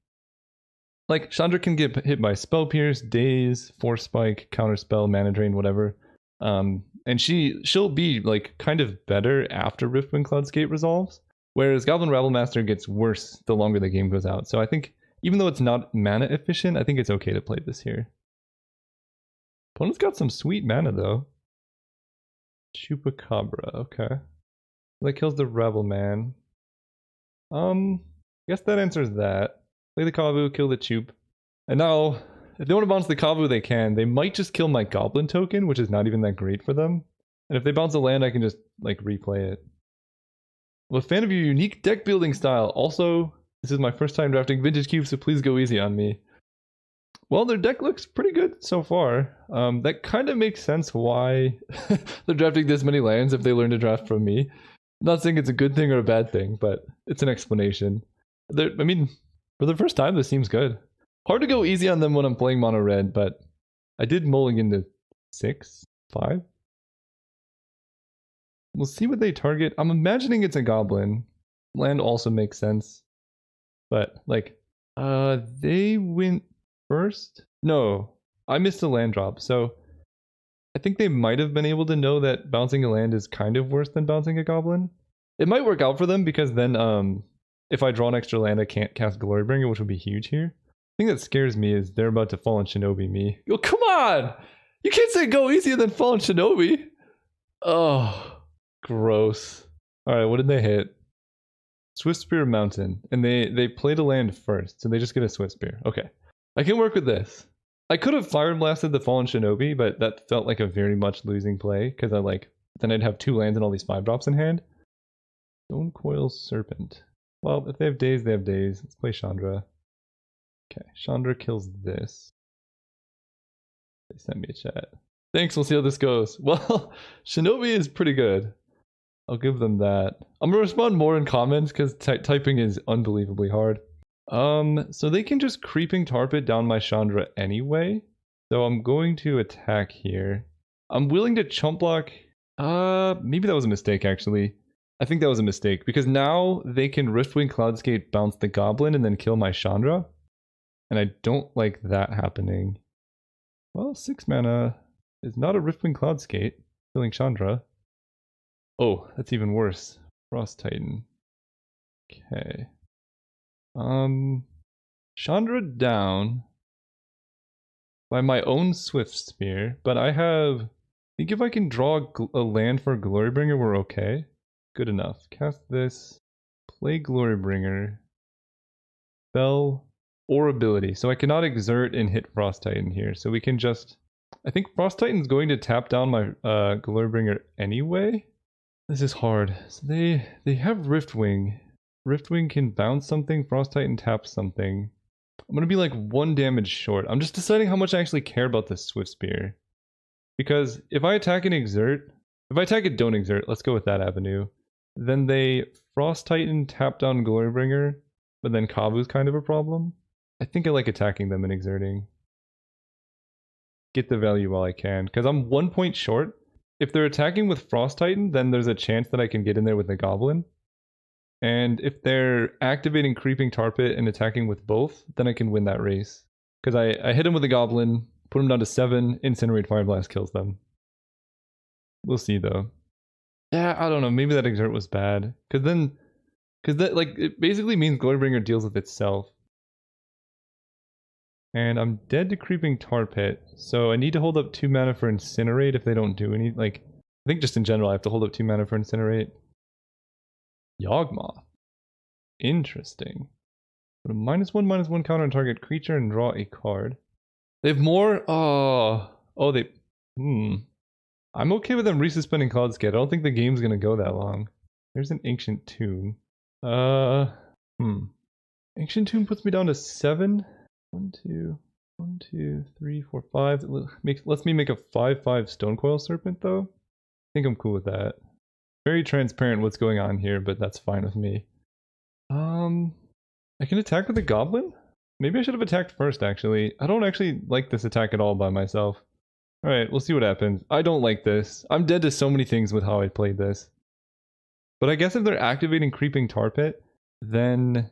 Like, Chandra can get hit by Spell Pierce, Daze, Force Spike, Counterspell, Mana Drain, whatever. And she'll be, like, kind of better after Riftwind Cloudskate resolves. Whereas Goblin Rabblemaster gets worse the longer the game goes out. So I think, even though it's not mana efficient, I think it's okay to play this here. Opponent's got some sweet mana, though. Chupacabra, okay. That kills the Rebel Man. I guess that answers that. Play the Kavu, kill the Chup. And now, if they want to bounce the Kavu, they can. They might just kill my Goblin token, which is not even that great for them. And if they bounce a land, I can just, like, replay it. I'm a fan of your unique deck building style. Also, this is my first time drafting Vintage Cube, so please go easy on me. Well, their deck looks pretty good so far. That kind of makes sense why they're drafting this many lands if they learn to draft from me. I'm not saying it's a good thing or a bad thing, but it's an explanation. I mean, for the first time, this seems good. Hard to go easy on them when I'm playing mono red, but I did mulligan to 6, 5. We'll see what they target. I'm imagining it's a goblin. Land also makes sense. But, like, they went first? No, I missed a land drop, so I think they might have been able to know that bouncing a land is kind of worse than bouncing a goblin. It might work out for them because then if I draw an extra land, I can't cast Glorybringer, which would be huge here. The thing that scares me is they're about to Fallen Shinobi me. Oh, come on! You can't say go easier than Fallen Shinobi! Oh, gross. Alright, what did they hit? Swift Spear Mountain. And they played a land first, so they just get a Swift Spear. Okay. I can work with this. I could have Fire Blasted the Fallen Shinobi, but that felt like a very much losing play, because then I'd have 2 lands and all these 5-drops in hand. Stone Coil Serpent. Well, if they have Daze, they have Daze. Let's play Chandra. Okay, Chandra kills this. They sent me a chat. Thanks, we'll see how this goes. Well, Shinobi is pretty good. I'll give them that. I'm gonna respond more in comments, because typing is unbelievably hard. So they can just Creeping Tarp it down my Chandra anyway. So I'm going to attack here. I'm willing to chump block. Maybe that was a mistake, actually. I think that was a mistake, because now they can Riftwind Cloudskate bounce the Goblin and then kill my Chandra. And I don't like that happening. Well, 6 mana is not a Riftwind Cloudskate, killing Chandra. Oh, that's even worse. Frost Titan. Okay. Chandra down by my own Swift Spear, but I think if I can draw a land for Glorybringer, we're okay. Good enough. Cast this, play Glorybringer, spell or ability. So I cannot exert and hit Frost Titan here. So we can just I think Frost Titan's going to tap down my Glorybringer anyway. This is hard. So they have Riftwing. Riftwing can bounce something, Frost Titan taps something. I'm gonna be like 1 damage short. I'm just deciding how much I actually care about this Swift Spear. Because if I attack and exert, if I attack and don't exert, let's go with that avenue. Then they Frost Titan, tap down Glorybringer, but then Kabu's kind of a problem. I think I like attacking them and exerting. Get the value while I can, because I'm 1 point short. If they're attacking with Frost Titan, then there's a chance that I can get in there with the Goblin. And if they're activating Creeping Tar Pit and attacking with both, then I can win that race. Because I hit him with a Goblin, put him down to 7, Incinerate Fire Blast kills them. We'll see though. Yeah, I don't know, maybe that exert was bad. Because that, like, it basically means Glorybringer deals with itself. And I'm dead to Creeping Tar Pit, so I need to hold up 2 mana for Incinerate if they don't do any, like, I think just in general I have to hold up 2 mana for Incinerate. Yawgmoth. Interesting. Put a -1/-1 counter on target creature and draw a card. They have more? They... I'm okay with them resuspending Cloudskate. I don't think the game's gonna go that long. There's an Ancient Tomb. Ancient Tomb puts me down to 7. 1, 2, 3, 4, 5. Lets me make a 5/5 Stonecoil Serpent though. I think I'm cool with that. Very transparent what's going on here, but that's fine with me. I can attack with a Goblin? Maybe I should have attacked first actually. I don't actually like this attack at all by myself. Alright, we'll see what happens. I don't like this. I'm dead to so many things with how I played this. But I guess if they're activating Creeping Tar Pit, then...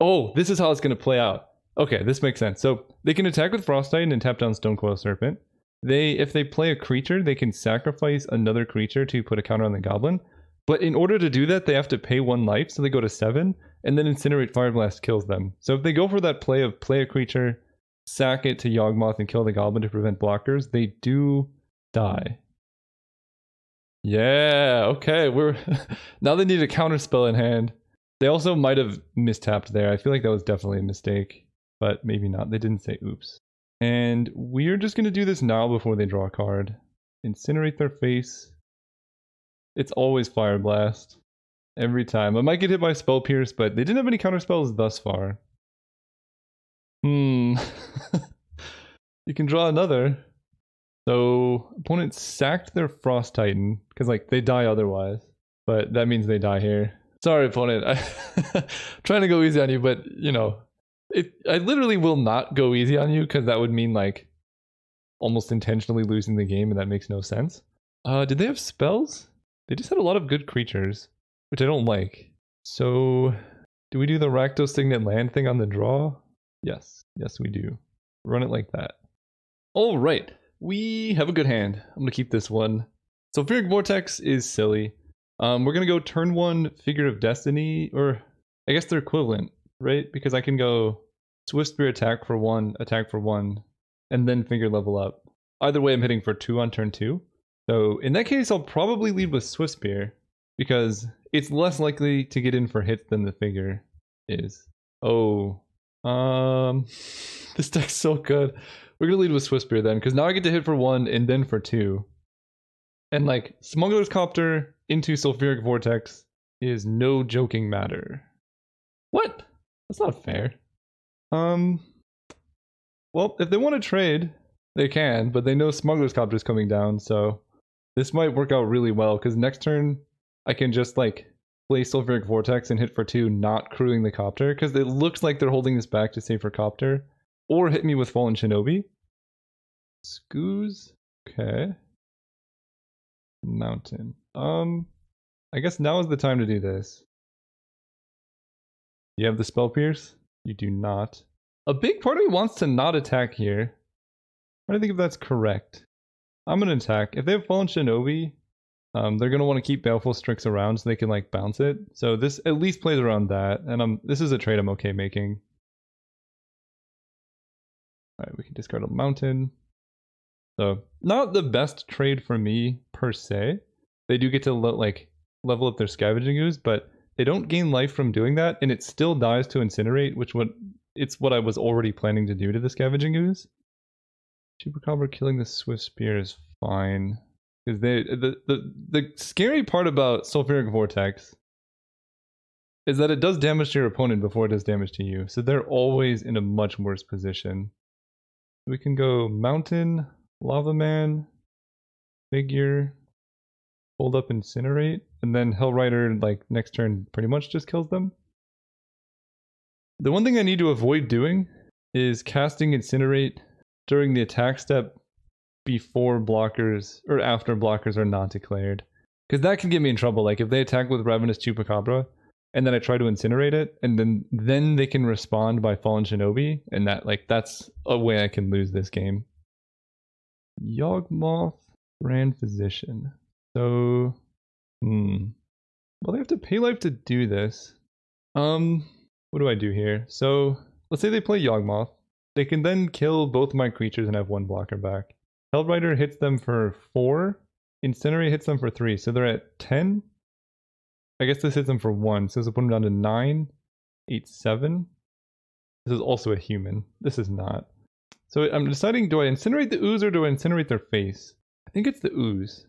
Oh, this is how it's going to play out. Okay, this makes sense. So they can attack with Frost Titan and tap down Stonecoil Serpent. If they play a creature, they can sacrifice another creature to put a counter on the Goblin. But in order to do that, they have to pay 1 life, so they go to 7, and then Incinerate Fire Blast kills them. So if they go for that play of play a creature, sack it to Yawgmoth and kill the Goblin to prevent blockers, they do die. Yeah, okay, we're now they need a counter spell in hand. They also might have mistapped there. I feel like that was definitely a mistake, but maybe not. They didn't say oops. And we're just going to do this now before they draw a card. Incinerate their face. It's always Fire Blast. Every time. I might get hit by Spell Pierce, but they didn't have any counter spells thus far. You can draw another. So, opponent sacked their Frost Titan, because like they die otherwise. But that means they die here. Sorry, opponent. I'm trying to go easy on you, but you know, I literally will not go easy on you because that would mean like almost intentionally losing the game, and that makes no sense. Did they have spells? They just had a lot of good creatures, which I don't like. So, do we do the Rakdos Signet Land thing on the draw? Yes, we do. Run it like that. All right, we have a good hand. I'm gonna keep this one. So Sulfuric Vortex is silly. We're gonna go turn 1 Figure of Destiny, or I guess they're equivalent, right? Because I can go Swift Spear attack for 1, and then Figure level up. Either way, I'm hitting for 2 on turn 2. So in that case, I'll probably lead with Swift Spear, because it's less likely to get in for hits than the Figure is. Oh, this deck's so good. We're gonna lead with Swift Spear then, because now I get to hit for 1 and then for 2. And like, Smuggler's Copter into Sulfuric Vortex is no joking matter. What? That's not fair. Well, if they want to trade, they can, but they know Smuggler's Copter is coming down, so this might work out really well, because next turn I can just like play Sulfuric Vortex and hit for 2, not crewing the Copter, because it looks like they're holding this back to save for Copter, or hit me with Fallen Shinobi. Scoos? Okay. Mountain. I guess now is the time to do this. You have the Spell Pierce? You do not. A big part of me wants to not attack here. I don't think if that's correct. I'm gonna attack. If they have Fallen Shinobi, they're gonna want to keep Baleful Strix around so they can like bounce it. So this at least plays around that, and this is a trade I'm okay making. Alright, we can discard a mountain. So, not the best trade for me, per se. They do get to level up their Scavenging Ooze, but they don't gain life from doing that, and it still dies to Incinerate, it's what I was already planning to do to the Scavenging Ooze. Chupacabra killing the Swift Spear is fine. Because the scary part about Sulfuric Vortex is that it does damage to your opponent before it does damage to you. So they're always in a much worse position. We can go Mountain, Lava Man, Figure, hold up Incinerate, and then Hellrider, like, next turn pretty much just kills them. The one thing I need to avoid doing is casting Incinerate during the attack step before blockers, or after blockers are not declared. Because that can get me in trouble. Like, if they attack with Ravenous Chupacabra, and then I try to incinerate it, and then they can respond by Fallen Shinobi, and that's a way I can lose this game. Yawgmoth, Grand Physician. So, well, they have to pay life to do this. What do I do here? So, let's say they play Yawgmoth. They can then kill both my creatures and have one blocker back. Hellrider hits them for 4. Incinerate hits them for 3, so they're at 10. I guess this hits them for 1, so this will put them down to 9, 8, 7. This is also a human. This is not. So I'm deciding, do I incinerate the ooze or do I incinerate their face? I think it's the ooze.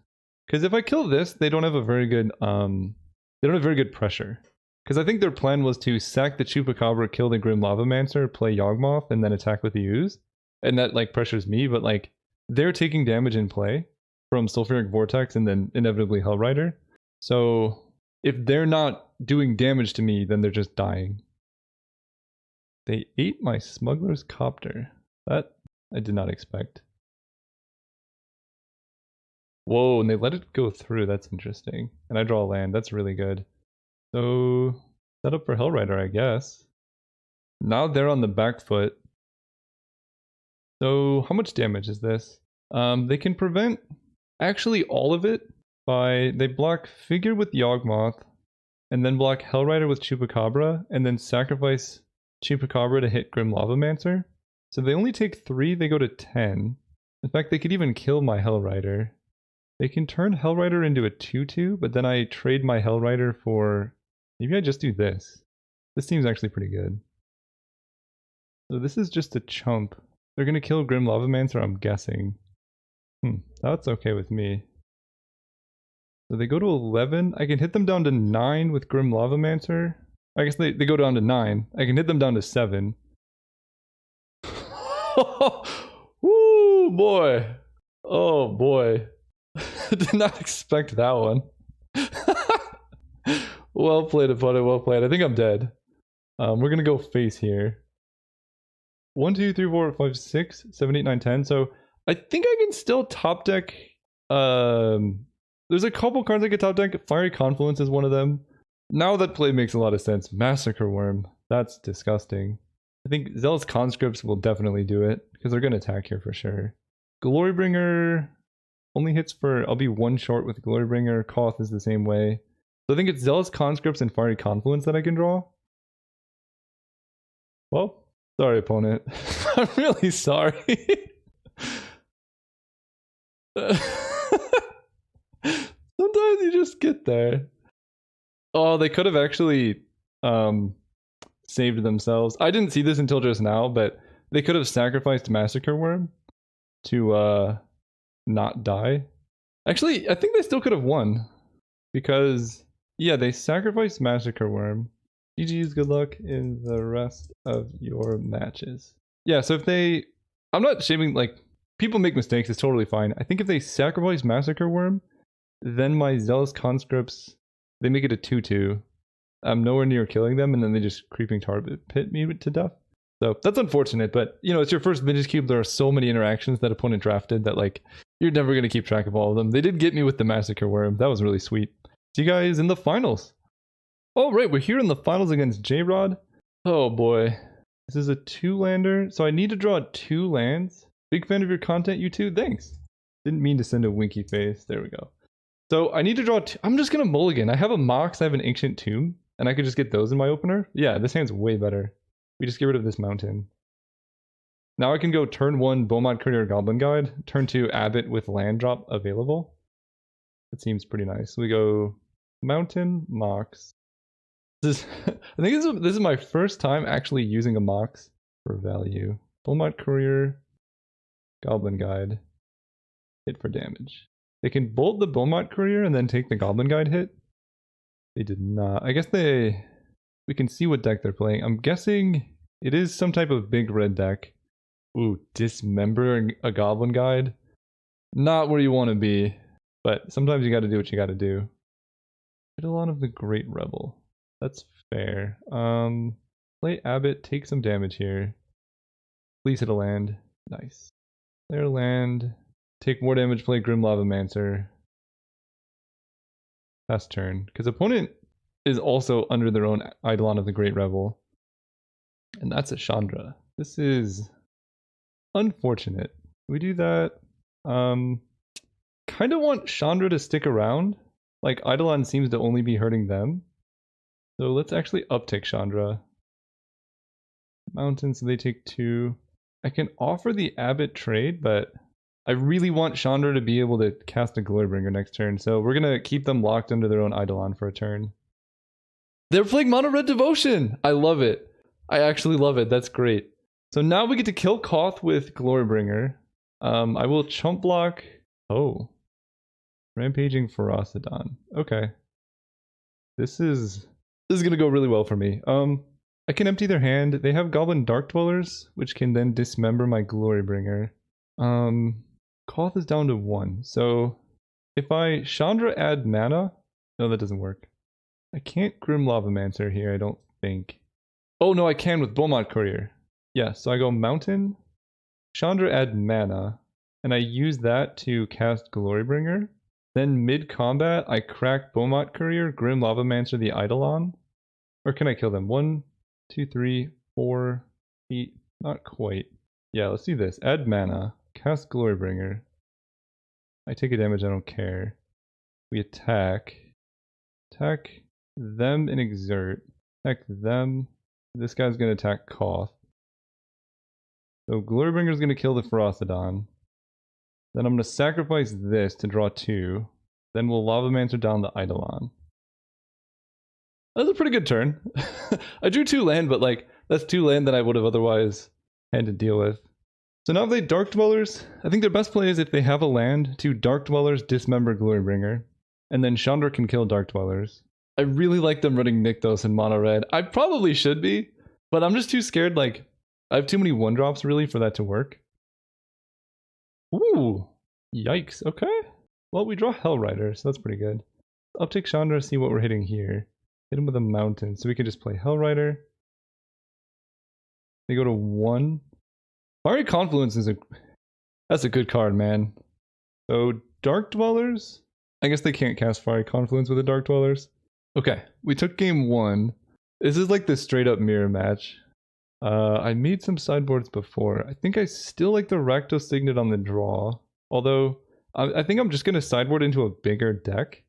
Because if I kill this, they don't have a very good, they don't have very good pressure. Because I think their plan was to sack the Chupacabra, kill the Grim Lavamancer, play Yawgmoth, and then attack with the ooze. And that, like, pressures me, but, like, they're taking damage in play from Sulfuric Vortex and then inevitably Hellrider. So if they're not doing damage to me, then they're just dying. They ate my Smuggler's Copter. That I did not expect. Whoa, and they let it go through. That's interesting. And I draw a land. That's really good. So, set up for Hellrider, I guess. Now they're on the back foot. So, how much damage is this? They can prevent actually all of it by, they block Figure with Yawgmoth, and then block Hellrider with Chupacabra, and then sacrifice Chupacabra to hit Grim Lavamancer. So they only take 3, they go to 10. In fact, they could even kill my Hellrider. They can turn Hellrider into a 2/2, but then I trade my Hellrider for... Maybe I just do this. This seems actually pretty good. So this is just a chump. They're gonna kill Grim Lavamancer, I'm guessing. That's okay with me. So they go to 11. I can hit them down to 9 with Grim Lavamancer. I guess they go down to 9. I can hit them down to 7. Woo, boy. Oh, boy. Did not expect that one. Well played, opponent. Well played. I think I'm dead. We're gonna go face here. 1, 2, 3, 4, 5, 6, 7, 8, 9, 10. So I think I can still top deck. There's a couple cards I can top deck. Fiery Confluence is one of them. Now that play makes a lot of sense. Massacre Worm. That's disgusting. I think Zealous Conscripts will definitely do it because they're gonna attack here for sure. Glorybringer only hits for, I'll be 1 short with Glorybringer. Koth is the same way. So I think it's Zealous Conscripts and Fiery Confluence that I can draw. Well, sorry opponent. I'm really sorry. Sometimes you just get there. Oh, they could have actually saved themselves. I didn't see this until just now, but they could have sacrificed Massacre Worm to not die. Actually, I think they still could have won. Because, yeah, they sacrificed Massacre Worm. GG's, good luck in the rest of your matches. Yeah, so if they... I'm not shaming, like, people make mistakes, it's totally fine. I think if they sacrifice Massacre Worm, then my Zealous Conscripts, they make it a 2/2. I'm nowhere near killing them, and then they just Creeping Tar Pit me to death. So that's unfortunate, but, you know, it's your first Vintage Cube. There are so many interactions that opponent drafted that, like, you're never going to keep track of all of them. They did get me with the Massacre Worm. That was really sweet. See you guys in the finals. Oh, right, we're here in the finals against J-Rod. Oh, boy. This is a 2-lander, so I need to draw 2 lands. Big fan of your content, you two. Thanks. Didn't mean to send a winky face. There we go. So I need to draw... I'm just going to mulligan. I have a Mox, I have an Ancient Tomb, and I could just get those in my opener. Yeah, this hand's way better. We just get rid of this mountain. Now I can go turn 1 Beaumont Courier Goblin Guide, turn 2 Abbot with land drop available. That seems pretty nice. We go Mountain, Mox. I think this is my first time actually using a Mox for value. Beaumont Courier. Goblin Guide. Hit for damage. They can bolt the Beaumont Courier and then take the Goblin Guide hit. They did not. I guess we can see what deck they're playing. I'm guessing it is some type of big red deck. Ooh, dismembering a Goblin Guide. Not where you want to be, but sometimes you got to do what you got to do. Eidolon of the Great Rebel. That's fair. Play Abbot, take some damage here. Please hit a land. Nice. Their land. Take more damage, play Grim Lavamancer. Pass turn. Because opponent is also under their own Eidolon of the Great Rebel. And that's a Chandra. This is unfortunate. We do that. Kind of want Chandra to stick around. Like, Eidolon seems to only be hurting them. So let's actually uptick Chandra. Mountain, so they take 2. I can offer the Abbot trade, but I really want Chandra to be able to cast a Glorybringer next turn, so we're gonna keep them locked under their own Eidolon for a turn. They're playing Mono Red Devotion! I love it. I actually love it. That's great. So now we get to kill Koth with Glorybringer. I will chump block. Oh. Rampaging Ferocidon. Okay. This is gonna go really well for me. I can empty their hand. They have Goblin Dark Dwellers, which can then dismember my Glorybringer. Koth is down to 1. So if I Chandra add mana, no, that doesn't work. I can't Grim Lavamancer here, I don't think. Oh no, I can with Beaumont Courier. Yeah, so I go Mountain, Chandra add mana, and I use that to cast Glorybringer. Then mid-combat, I crack Beaumont Courier, Grim Lavamancer the Eidolon. Or can I kill them? 1, 2, 3, 4, 8, not quite. Yeah, let's do this. Add mana, cast Glorybringer. I take a damage, I don't care. We attack. Attack them and exert. Attack them. This guy's gonna attack Koth. So Glorybringer's gonna kill the Ferocidon. Then I'm gonna sacrifice this to draw 2. Then we'll Lavamancer down the Eidolon. That was a pretty good turn. I drew 2 land, but like, that's 2 land that I would have otherwise had to deal with. So now if they Dark Dwellers, I think their best play is if they have a land to Dark Dwellers dismember Glorybringer, and then Chandra can kill Dark Dwellers. I really like them running Nykthos and Mono Red. I probably should be, but I'm just too scared, like, I have too many 1-drops really for that to work. Ooh, yikes, okay. Well, we draw Hellrider, so that's pretty good. Uptick Chandra, see what we're hitting here. Hit him with a Mountain, so we can just play Hellrider. They go to 1. Fiery Confluence is that's a good card, man. So Dark Dwellers? I guess they can't cast Fiery Confluence with the Dark Dwellers. Okay, we took game 1. This is like the straight up mirror match. I made some sideboards before. I think I still like the Rakdos Signet on the draw. Although, I think I'm just going to sideboard into a bigger deck.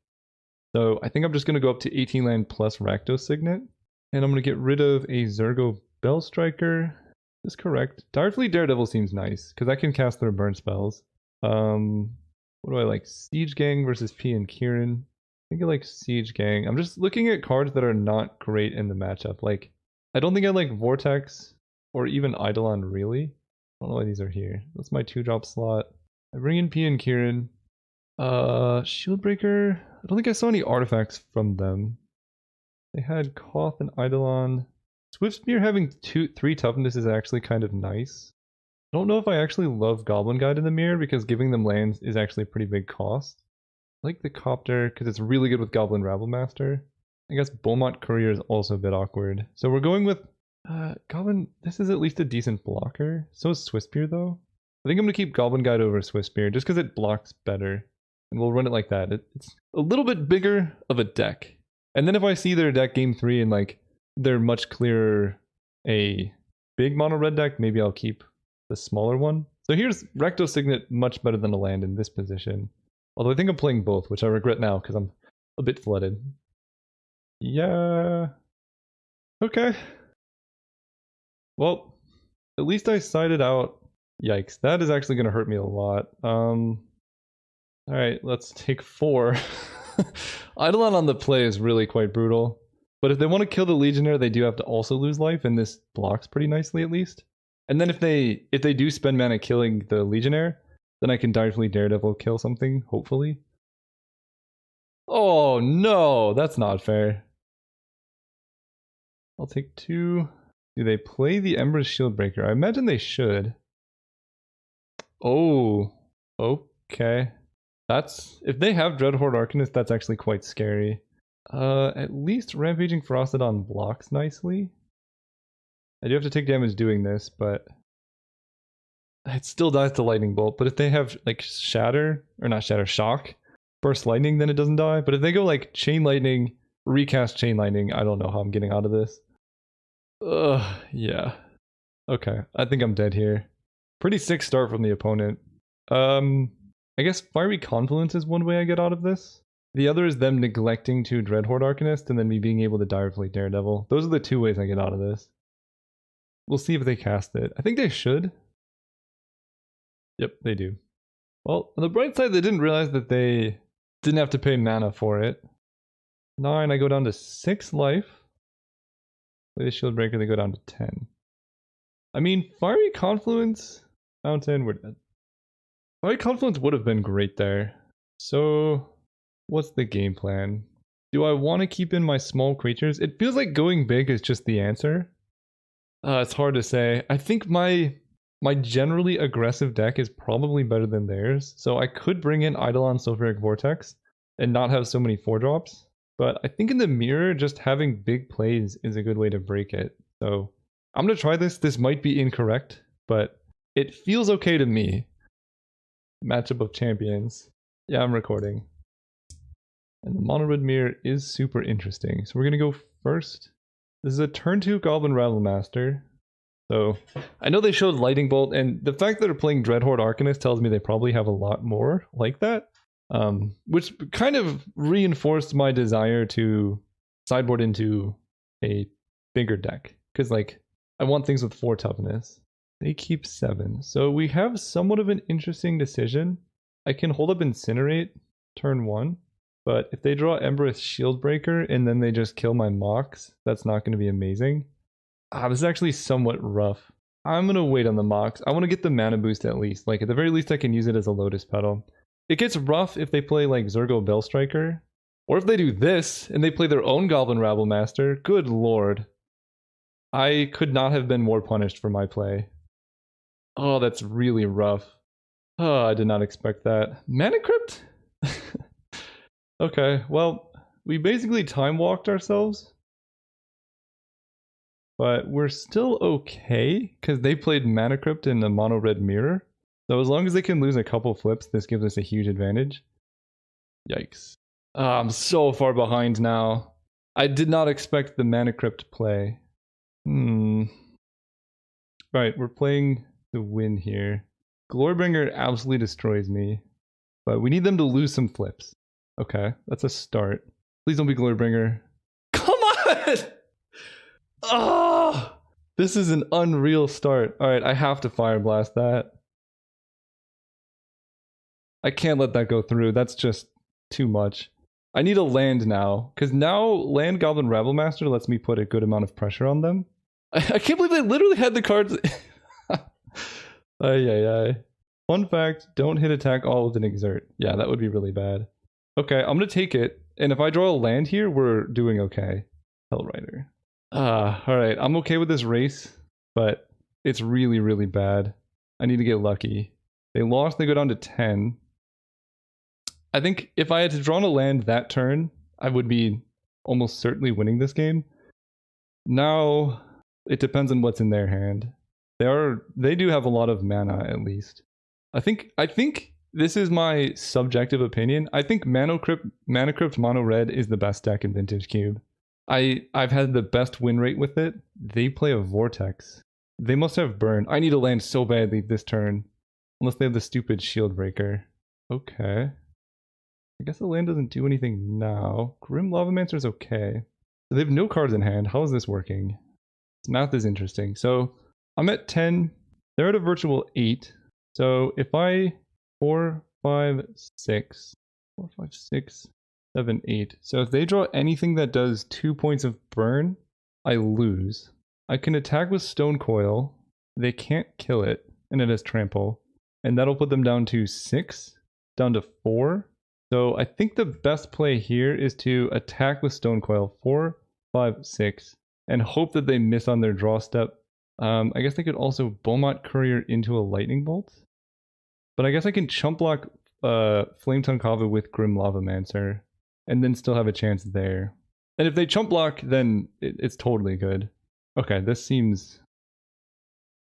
So I think I'm just going to go up to 18 land plus Rakdos Signet. And I'm going to get rid of a Zergo Bellstriker. That's correct. Direfleet Daredevil seems nice, because I can cast their burn spells. What do I like? Siege Gang versus P and Kieran. I think I like Siege Gang. I'm just looking at cards that are not great in the matchup. Like, I don't think I like Vortex or even Eidolon really. I don't know why these are here. That's my 2-drop slot. I bring in P and Kieran. Shieldbreaker. I don't think I saw any artifacts from them. They had Koth and Eidolon. Swiftspear having 3 toughness is actually kind of nice. I don't know if I actually love Goblin Guide in the mirror because giving them lands is actually a pretty big cost. I like the Copter because it's really good with Goblin Rabblemaster. I guess Beaumont Courier is also a bit awkward. So we're going with Goblin. This is at least a decent blocker. So is Swiftspear though. I think I'm going to keep Goblin Guide over Swiftspear just because it blocks better. And we'll run it like that. It's a little bit bigger of a deck. And then if I see their deck game 3 and like they're much clearer a big mono red deck, maybe I'll keep the smaller one. So here's Rakdos Signet, much better than a land in this position. Although I think I'm playing both, which I regret now because I'm a bit flooded. Yeah. Okay. Well, at least I sided out. Yikes, that is actually going to hurt me a lot. Alright, let's take 4. Eidolon on the play is really quite brutal. But if they want to kill the Legionnaire, they do have to also lose life, and this blocks pretty nicely at least. And then if they do spend mana killing the Legionnaire, then I can Direfully Daredevil kill something, hopefully. Oh no, that's not fair. I'll take 2. Do they play the Ember's Shieldbreaker? I imagine they should. Oh, okay. That's, if they have Dreadhorde Arcanist, that's actually quite scary. At least Rampaging Ferocidon blocks nicely. I do have to take damage doing this, but it still dies to Lightning Bolt. But if they have like Shatter, or not Shatter, Shock, Burst Lightning, then it doesn't die. But if they go like Chain Lightning, recast Chain Lightning, I don't know how I'm getting out of this. Ugh, yeah. Okay, I think I'm dead here. Pretty sick start from the opponent. I guess Fiery Confluence is one way I get out of this. The other is them neglecting to Dreadhorde Arcanist and then me being able to Direfully Daredevil. Those are the 2 ways I get out of this. We'll see if they cast it. I think they should. Yep, they do. Well, on the bright side, they didn't realize that they didn't have to pay mana for it. 9, I go down to 6 life. Play the Shieldbreaker, they go down to 10. I mean, Fiery Confluence, Fountain, we're dead. Fiery Confluence would have been great there. So, what's the game plan? Do I want to keep in my small creatures? It feels like going big is just the answer. It's hard to say. I think my generally aggressive deck is probably better than theirs. So I could bring in Eidolon Sulfuric Vortex and not have so many 4-drops. But I think in the mirror, just having big plays is a good way to break it. So I'm going to try this. This might be incorrect, but it feels okay to me. Matchup of champions. Yeah, I'm recording. And the Mono Red Mirror is super interesting. So we're going to go first. This is a turn 2 Goblin Rattlemaster. So I know they showed Lightning Bolt, and the fact that they're playing Dreadhorde Arcanist tells me they probably have a lot more like that. Which kind of reinforced my desire to sideboard into a bigger deck. Because like, I want things with 4 toughness. They keep 7. So we have somewhat of an interesting decision. I can hold up Incinerate turn 1. But if they draw Embereth Shieldbreaker and then they just kill my Mox, that's not going to be amazing. This is actually somewhat rough. I'm going to wait on the Mox. I want to get the mana boost at least. Like, at the very least, I can use it as a Lotus Petal. It gets rough if they play, like, Zergo Bellstriker. Or if they do this, and they play their own Goblin Rabblemaster. Good lord. I could not have been more punished for my play. Oh, that's really rough. Oh, I did not expect that. Mana Crypt? Okay, well, we basically time-walked ourselves. But we're still okay, because they played Mana Crypt in the Mono Red Mirror. So as long as they can lose a couple flips, this gives us a huge advantage. Yikes. I'm so far behind now. I did not expect the Mana Crypt play. Right, we're playing the win here. Glorybringer absolutely destroys me. But we need them to lose some flips. Okay, that's a start. Please don't be Glorybringer. Come on! Oh! This is an unreal start. Alright, I have to Fire Blast that. I can't let that go through. That's just too much. I need a land now. Because now Land Goblin Rabblemaster lets me put a good amount of pressure on them. I can't believe they literally had the cards. Ay. Fun fact, don't hit attack all with an Exert. Yeah, that would be really bad. Okay, I'm gonna take it. And if I draw a land here, we're doing okay. Hellrider. Alright, I'm okay with this race. But it's really, really bad. I need to get lucky. They lost, they go down to 10. I think if I had to draw a land that turn, I would be almost certainly winning this game. Now, it depends on what's in their hand. They do have a lot of mana at least. I think this is my subjective opinion. I think Mana Crypt Mono Red is the best deck in Vintage Cube. I've had the best win rate with it. They play a Vortex. They must have Burn. I need to land so badly this turn. Unless they have the stupid Shieldbreaker. Okay. I guess the land doesn't do anything now. Grim Lavamancer's okay. So they have no cards in hand. How is this working? This math is interesting. So I'm at 10. They're at a virtual 8. So if I 4, 5, 6, 4, 5, 6, 7, 8. So if they draw anything that does 2 points of burn, I lose. I can attack with Stone Coil. They can't kill it, and it has trample. And that'll put them down to 6, down to 4. So I think the best play here is to attack with Stone Coil 4, 5, 6, and hope that they miss on their draw step. I guess they could also Beaumont Courier into a Lightning Bolt. But I guess I can chump block Flame Tongue Kava with Grim Lavamancer, and then still have a chance there. And if they chump block, then it's totally good. Okay, this seems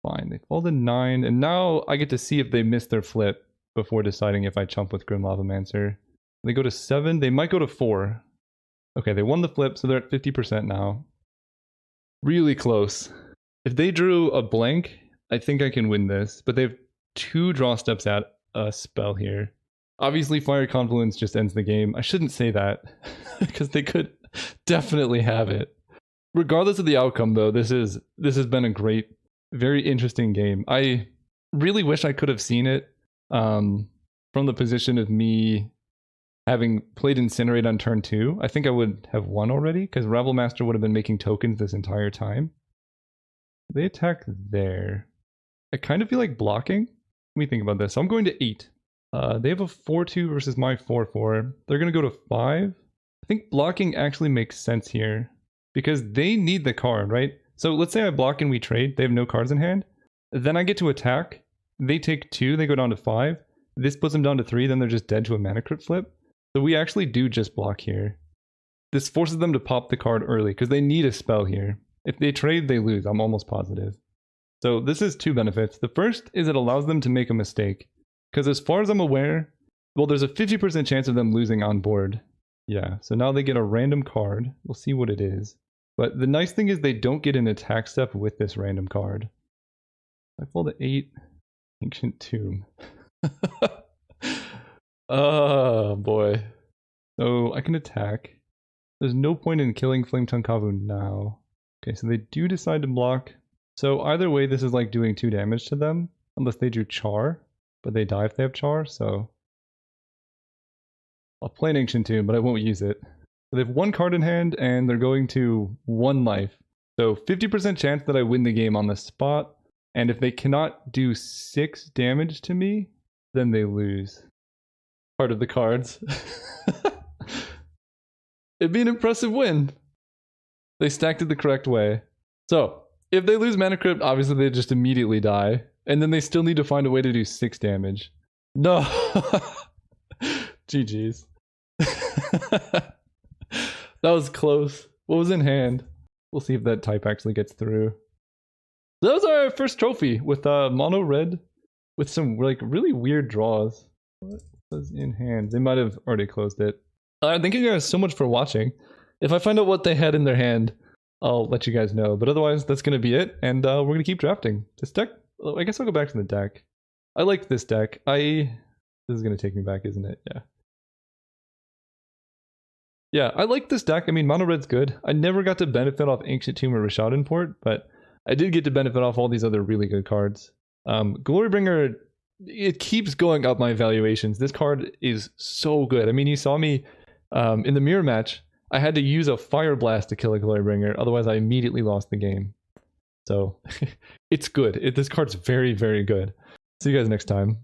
fine. They fall to 9, and now I get to see if they miss their flip before deciding if I chump with Grim Lavamancer. They go to 7, they might go to 4. Okay, they won the flip, so they're at 50% now. Really close. If they drew a blank, I think I can win this, but they have 2 draw steps at a spell here. Obviously, Fire Confluence just ends the game. I shouldn't say that, because they could definitely have it. Regardless of the outcome, though, this has been a great, very interesting game. I really wish I could have seen it from the position of me having played Incinerate on turn 2. I think I would have won already, because Ravel Master would have been making tokens this entire time. They attack there. I kind of feel like blocking. Let me think about this. So I'm going to 8. They have a 4-2 versus my 4-4. They're going to go to 5. I think blocking actually makes sense here, because they need the card, right? So let's say I block and we trade. They have no cards in hand. Then I get to attack. They take 2. They go down to 5. This puts them down to 3. Then they're just dead to a mana crypt flip. So we actually do just block here. This forces them to pop the card early, because they need a spell here. If they trade, they lose. I'm almost positive. So this is 2 benefits. The first is it allows them to make a mistake. Because as far as I'm aware, well, there's a 50% chance of them losing on board. Yeah, so now they get a random card. We'll see what it is. But the nice thing is they don't get an attack step with this random card. I fall to 8. Ancient Tomb. Oh boy. So I can attack. There's no point in killing Flame Tongue Kavu now. Okay, so they do decide to block. So either way, this is like doing 2 damage to them. Unless they drew Char. But they die if they have Char, so... I'll play an Ancient Tomb, but I won't use it. So they have 1 card in hand, and they're going to 1 life. So 50% chance that I win the game on the spot. And if they cannot do 6 damage to me, then they lose. Part of the cards. It'd be an impressive win. They stacked it the correct way. So, if they lose Mana Crypt, obviously they just immediately die. And then they still need to find a way to do 6 damage. No! GG's. That was close. What was in hand? We'll see if that type actually gets through. That was our first trophy with mono red with some like really weird draws. What was in hand? They might have already closed it. Thank you guys so much for watching. If I find out what they had in their hand, I'll let you guys know. But otherwise, that's going to be it. And we're going to keep drafting. This deck, I guess I'll go back to the deck. I like this deck. This is going to take me back, isn't it? Yeah. Yeah, I like this deck. I mean, mono red's good. I never got to benefit off Ancient Tomb or Rashad Import, but I did get to benefit off all these other really good cards. Glorybringer, it keeps going up my evaluations. This card is so good. I mean, you saw me in the mirror match. I had to use a Fire Blast to kill a Glorybringer, otherwise I immediately lost the game. So, it's good. This card's very, very good. See you guys next time.